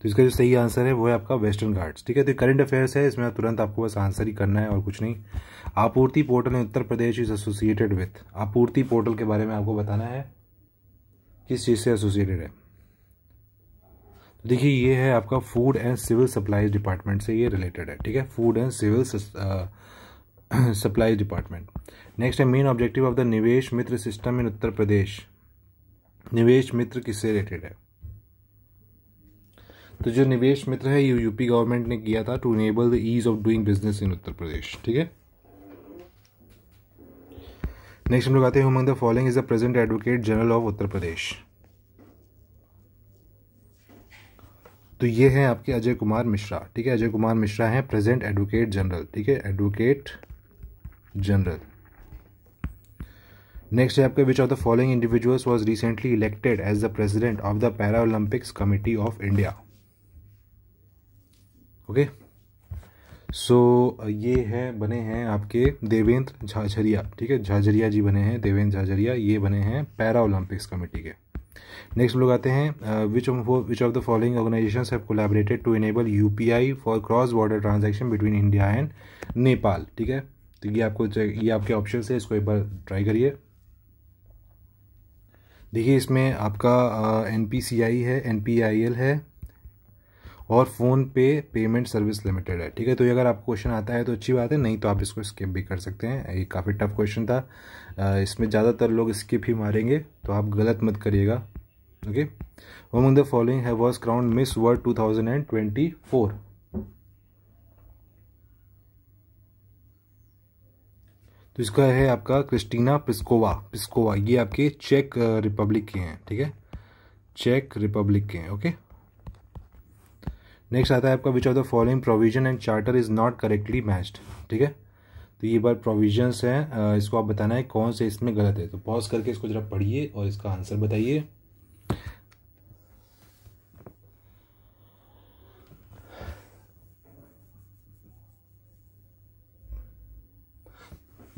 तो इसका जो सही आंसर है वो है आपका वेस्टर्न घाट्स। ठीक है, तो करंट अफेयर्स है, इसमें तुरंत आपको बस आंसर ही करना है और कुछ नहीं। आपूर्ति portal in Uttar Pradesh is associated with. आपूर्ति पोर्टल के बारे में आपको बताना है किस चीज़ से एसोसिएटेड है। तो देखिए ये है आपका food and civil supplies department से ये रिलेटेड है। ठीक है, food and civil supplies department. Next है, main objective of the Nivesh Mitra system in Uttar प्रदेश। निवेश मित्र किससे रिलेटेड है, तो जो निवेश मित्र है ये यूपी गवर्नमेंट ने किया था, to enable the ease of doing business in Uttar Pradesh. ठीक है, नेक्स्ट हम लोग आते हैं, among the following is the present advocate general of Uttar Pradesh. तो ये है आपके अजय कुमार मिश्रा। ठीक है, अजय कुमार मिश्रा हैं प्रेजेंट एडवोकेट जनरल। ठीक है, एडवोकेट जनरल। नेक्स्ट है आपके, which of the following individuals was recently elected as the president of the para Olympics committee of India. Okay, so ये है बने हैं आपके देवेंद्र झाझरिया। ठीक है, झाझरिया जी बने हैं, देवेंद्र झाझरिया, ये बने हैं पैरा ओलंपिक्स कमेटी के। नेक्स्ट हम लोग आते हैं which of the following organisations have collaborated to enable UPI for cross border transaction between India and Nepal. ठीक है, तो ये आपके ऑप्शन है, इसको एक बार ट्राई करिए। देखिए इसमें आपका NPCI है, NPIL है और फ़ोन पे पेमेंट सर्विस लिमिटेड है। ठीक है, तो ये अगर आपको क्वेश्चन आता है तो अच्छी बात है, नहीं तो आप इसको स्किप भी कर सकते हैं। ये काफ़ी टफ क्वेश्चन था, इसमें ज़्यादातर लोग स्किप ही मारेंगे, तो आप गलत मत करिएगा। Okay, among the following have was crowned miss world 2024। तो इसका है आपका क्रिस्टीना प्लिस्कोवा, ये आपके चेक रिपब्लिक के हैं। ठीक है, चेक रिपब्लिक के हैं। ओके, नेक्स्ट आता है आपका विच of the following provision and charter is not correctly matched. ठीक है, तो ये बार प्रोविजंस हैं, इसको आप बताना है कौन से इसमें गलत है। तो पॉज करके इसको जरा पढ़िए और इसका आंसर बताइए।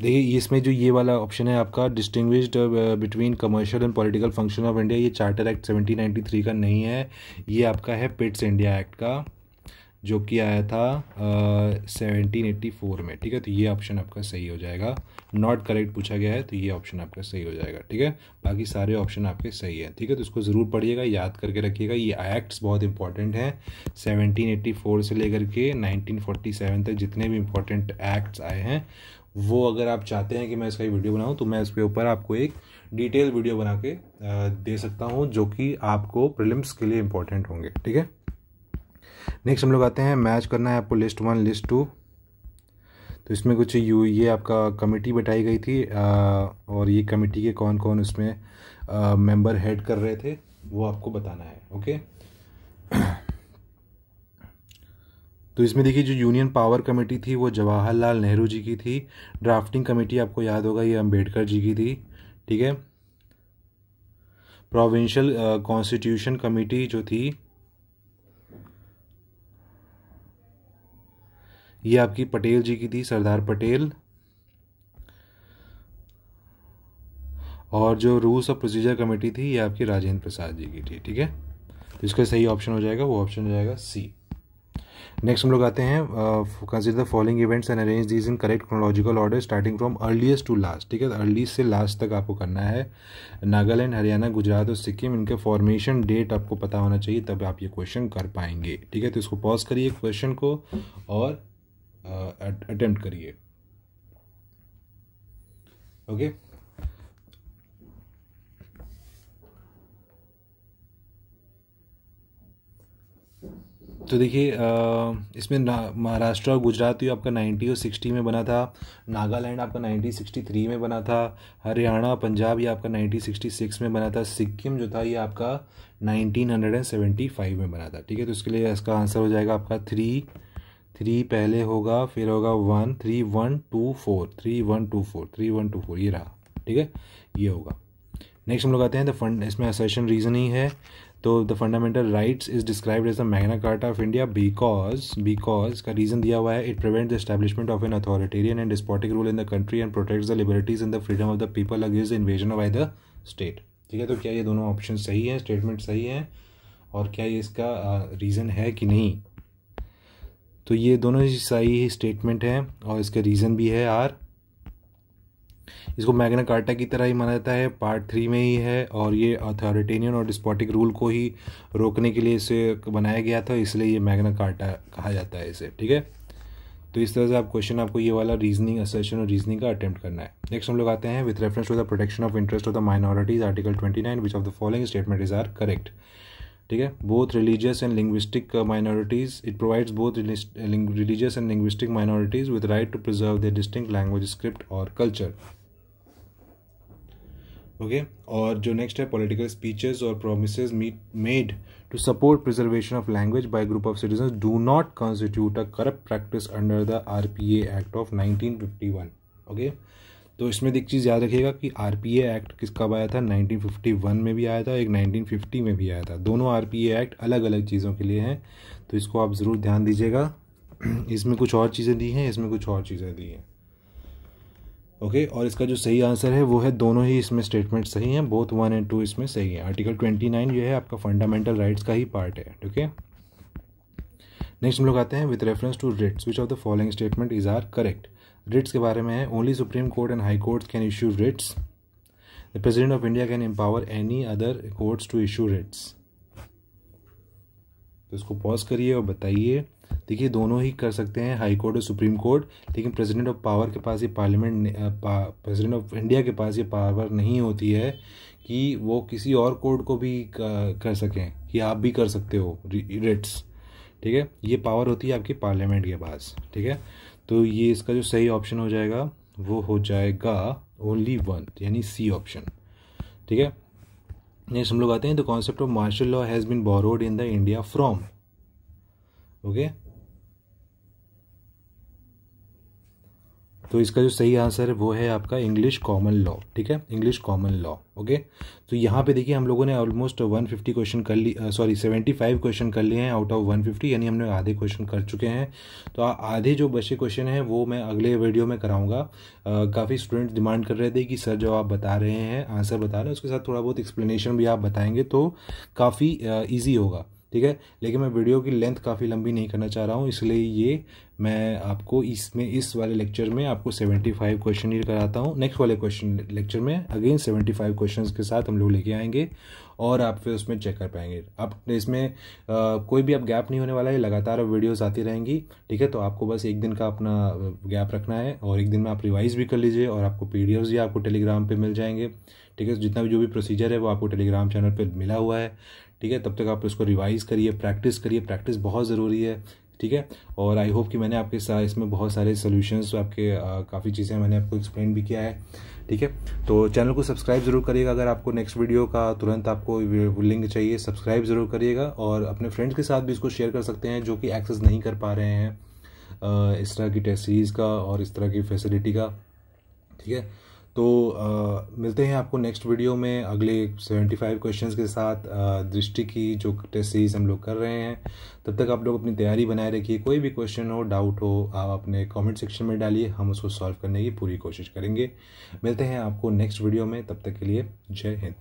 देखिए इसमें जो ये वाला ऑप्शन है आपका distinguished between commercial and political function of India, ये चार्टर एक्ट 1793 का नहीं है, ये आपका है पिट्स इंडिया एक्ट का, जो कि आया था 1784 में। ठीक है, तो ये ऑप्शन आपका सही हो जाएगा। नॉट करेक्ट पूछा गया है, तो ये ऑप्शन आपका सही हो जाएगा। ठीक है, बाकी सारे ऑप्शन आपके सही हैं। ठीक है, तो इसको ज़रूर पढ़िएगा, याद करके रखिएगा। ये एक्ट्स बहुत इंपॉर्टेंट हैं, 1784 से लेकर के 1947 तक जितने भी इंपॉर्टेंट एक्ट्स आए हैं, वो अगर आप चाहते हैं कि मैं इसका वीडियो बनाऊं तो मैं इसके ऊपर आपको एक डिटेल वीडियो बना के दे सकता हूं, जो कि आपको प्रीलिम्स के लिए इंपॉर्टेंट होंगे। ठीक है, नेक्स्ट हम लोग आते हैं मैच करना है आपको लिस्ट 1 लिस्ट 2। तो इसमें कुछ ये आपका कमेटी बैठाई गई थी, और ये कमेटी के कौन कौन उसमें मेंबर हेड कर रहे थे वो आपको बताना है। ओके, तो इसमें देखिए जो यूनियन पावर कमेटी थी वो जवाहरलाल नेहरू जी की थी। ड्राफ्टिंग कमेटी आपको याद होगा, ये अंबेडकर जी की थी। ठीक है, प्रोविंशियल कॉन्स्टिट्यूशन कमेटी जो थी ये आपकी पटेल जी की थी, सरदार पटेल। और जो रूल्स ऑफ प्रोसीजर कमेटी थी ये आपकी राजेंद्र प्रसाद जी की थी। ठीक है, तो इसका सही ऑप्शन हो जाएगा, वो ऑप्शन हो जाएगा सी। नेक्स्ट हम लोग आते हैं consider the following events and arrange these in correct chronological order starting from earliest to last. ठीक है, अर्लीस्ट से लास्ट तक आपको करना है। नागालैंड, हरियाणा, गुजरात और सिक्किम, इनके फॉर्मेशन डेट आपको पता होना चाहिए, तब आप ये क्वेश्चन कर पाएंगे। ठीक है, तो इसको पॉज करिए क्वेश्चन को और अटेम्प्ट करिए। ओके, तो देखिए इसमें महाराष्ट्र और गुजरात तो आपका 90 और 60 में बना था, नागालैंड आपका 1963 में बना था, हरियाणा पंजाब ये आपका 1966 में बना था, सिक्किम जो था ये आपका 1975 में बना था। ठीक है, तो इसके लिए इसका आंसर हो जाएगा आपका 3 पहले होगा, फिर होगा 1 3 1 2 4 3 1 2 4 3 1 2 4, ये रहा। ठीक है, ये होगा। नेक्स्ट हम लोग आते हैं इसमें असर्शन रीजन ही है। तो the fundamental rights is described as the Magna Carta of India because का रीजन दिया हुआ है, it prevent the establishment of an authoritarian and despotic rule in the country and protects the liberties and the freedom of the people against the invasion of the state. ठीक है, तो क्या ये दोनों ऑप्शन सही हैं, स्टेटमेंट सही हैं, और क्या ये इसका रीज़न है कि नहीं? तो ये दोनों ही सही स्टेटमेंट हैं और इसका रीज़न भी है आर। इसको मैग्ना कार्टा की तरह ही माना जाता है, पार्ट 3 में ही है, और ये अथॉरिटेरियन और डिस्पोटिक रूल को ही रोकने के लिए इसे बनाया गया था, इसलिए ये मैग्ना कार्टा कहा जाता है इसे। ठीक है, तो इस तरह से आप क्वेश्चन आपको ये वाला रीजनिंग असर्शन और रीजनिंग का अटेम्प्ट करना है। नेक्स्ट हम लोग आते हैं with reference to the protection of interest of the minorities article 29 which of the following statement is are correct. ठीक है, both religious and linguistic minorities, it provides both religious and linguistic minorities with right to preserve their distinct language, script और culture. Okay, और जो next है political speeches और promises made to support preservation of language by group of citizens do not constitute a corrupt practice under the RPA act of 1951। Okay, तो इसमें एक चीज़ याद रखिएगा कि RPA एक्ट किस कब आया था, 1951 में भी आया था, एक 1950 में भी आया था। दोनों RPA एक्ट अलग अलग चीज़ों के लिए हैं, तो इसको आप ज़रूर ध्यान दीजिएगा। इसमें कुछ और चीज़ें दी हैं, इसमें कुछ और चीज़ें दी हैं। ओके और इसका जो सही आंसर है वो है, दोनों ही इसमें स्टेटमेंट सही हैं, बोथ 1 और 2 इसमें सही है। आर्टिकल 29 जो है आपका फंडामेंटल राइट्स का ही पार्ट है। ठीक है, नेक्स्ट हम लोग आते हैं with reference to writs which of the following statement is are correct. Writs के बारे में है, only Supreme Court and High Court can issue writs, the president of India can empower any other courts to issue writs. तो इसको pause करिए और बताइए। देखिए दोनों ही कर सकते हैं, हाई कोर्ट और सुप्रीम कोर्ट, लेकिन प्रेसिडेंट ऑफ पावर के पास ये प्रेसिडेंट ऑफ इंडिया के पास ये पावर नहीं होती है कि वो किसी और कोर्ट को भी कर सकें कि आप भी कर सकते हो रिट्स। ठीक है, ये पावर होती है आपकी पार्लियामेंट के पास। ठीक है, तो ये इसका जो सही ऑप्शन हो जाएगा वो हो जाएगा ओनली 1, यानी सी ऑप्शन। ठीक है, नेक्स्ट हम लोग आते हैं the concept of martial law has been borrowed in the India from. Okay, तो इसका जो सही आंसर है वो है आपका इंग्लिश कॉमन लॉ। ठीक है, इंग्लिश कॉमन लॉ। ओके, तो यहाँ पे देखिए हम लोगों ने ऑलमोस्ट 150 क्वेश्चन कर ली, 75 क्वेश्चन कर लिए हैं आउट ऑफ 150, यानी हमने आधे क्वेश्चन कर चुके हैं। तो आधे जो बचे क्वेश्चन हैं वो मैं अगले वीडियो में कराऊंगा। काफ़ी स्टूडेंट्स डिमांड कर रहे थे कि सर जो आप बता रहे हैं, आंसर बता रहे हैं, उसके साथ थोड़ा बहुत एक्सप्लेनेशन भी आप बताएंगे तो काफ़ी ईजी होगा। ठीक है, लेकिन मैं वीडियो की लेंथ काफ़ी लंबी नहीं करना चाह रहा हूँ, इसलिए ये मैं आपको इस वाले लेक्चर में आपको 75 क्वेश्चन ही कराता हूँ। नेक्स्ट वाले क्वेश्चन लेक्चर में अगेन 75 क्वेश्चंस के साथ हम लोग लेके आएंगे और आप फिर उसमें चेक कर पाएंगे। आप इसमें कोई भी अब गैप नहीं होने वाला है, लगातार वीडियोस आती रहेंगी। ठीक है, तो आपको बस एक दिन का अपना गैप रखना है और एक दिन में आप रिवाइज भी कर लीजिए और आपको पीडीएफ्स भी आपको टेलीग्राम पे मिल जाएंगे। ठीक है, जितना भी जो भी प्रोसीजर है वो आपको टेलीग्राम चैनल पर मिला हुआ है। ठीक है, तब तक आप उसको रिवाइज करिए, प्रैक्टिस करिए, प्रैक्टिस बहुत ज़रूरी है। ठीक है, और आई होप कि मैंने आपके साथ इसमें बहुत सारे सोल्यूशंस, आपके काफ़ी चीज़ें मैंने आपको एक्सप्लेन भी किया है। ठीक है, तो चैनल को सब्सक्राइब ज़रूर करिएगा। अगर आपको नेक्स्ट वीडियो का तुरंत आपको लिंक चाहिए, सब्सक्राइब ज़रूर करिएगा और अपने फ्रेंड्स के साथ भी इसको शेयर कर सकते हैं जो कि एक्सेस नहीं कर पा रहे हैं इस तरह की टेस्ट सीरीज़ का और इस तरह की फैसिलिटी का। ठीक है, तो मिलते हैं आपको नेक्स्ट वीडियो में अगले 75 क्वेश्चंस के साथ दृष्टि की जो टेस्ट सीरीज हम लोग कर रहे हैं। तब तक आप लोग अपनी तैयारी बनाए रखिए। कोई भी क्वेश्चन हो, डाउट हो, आप अपने कमेंट सेक्शन में डालिए, हम उसको सॉल्व करने की पूरी कोशिश करेंगे। मिलते हैं आपको नेक्स्ट वीडियो में, तब तक के लिए जय हिंद।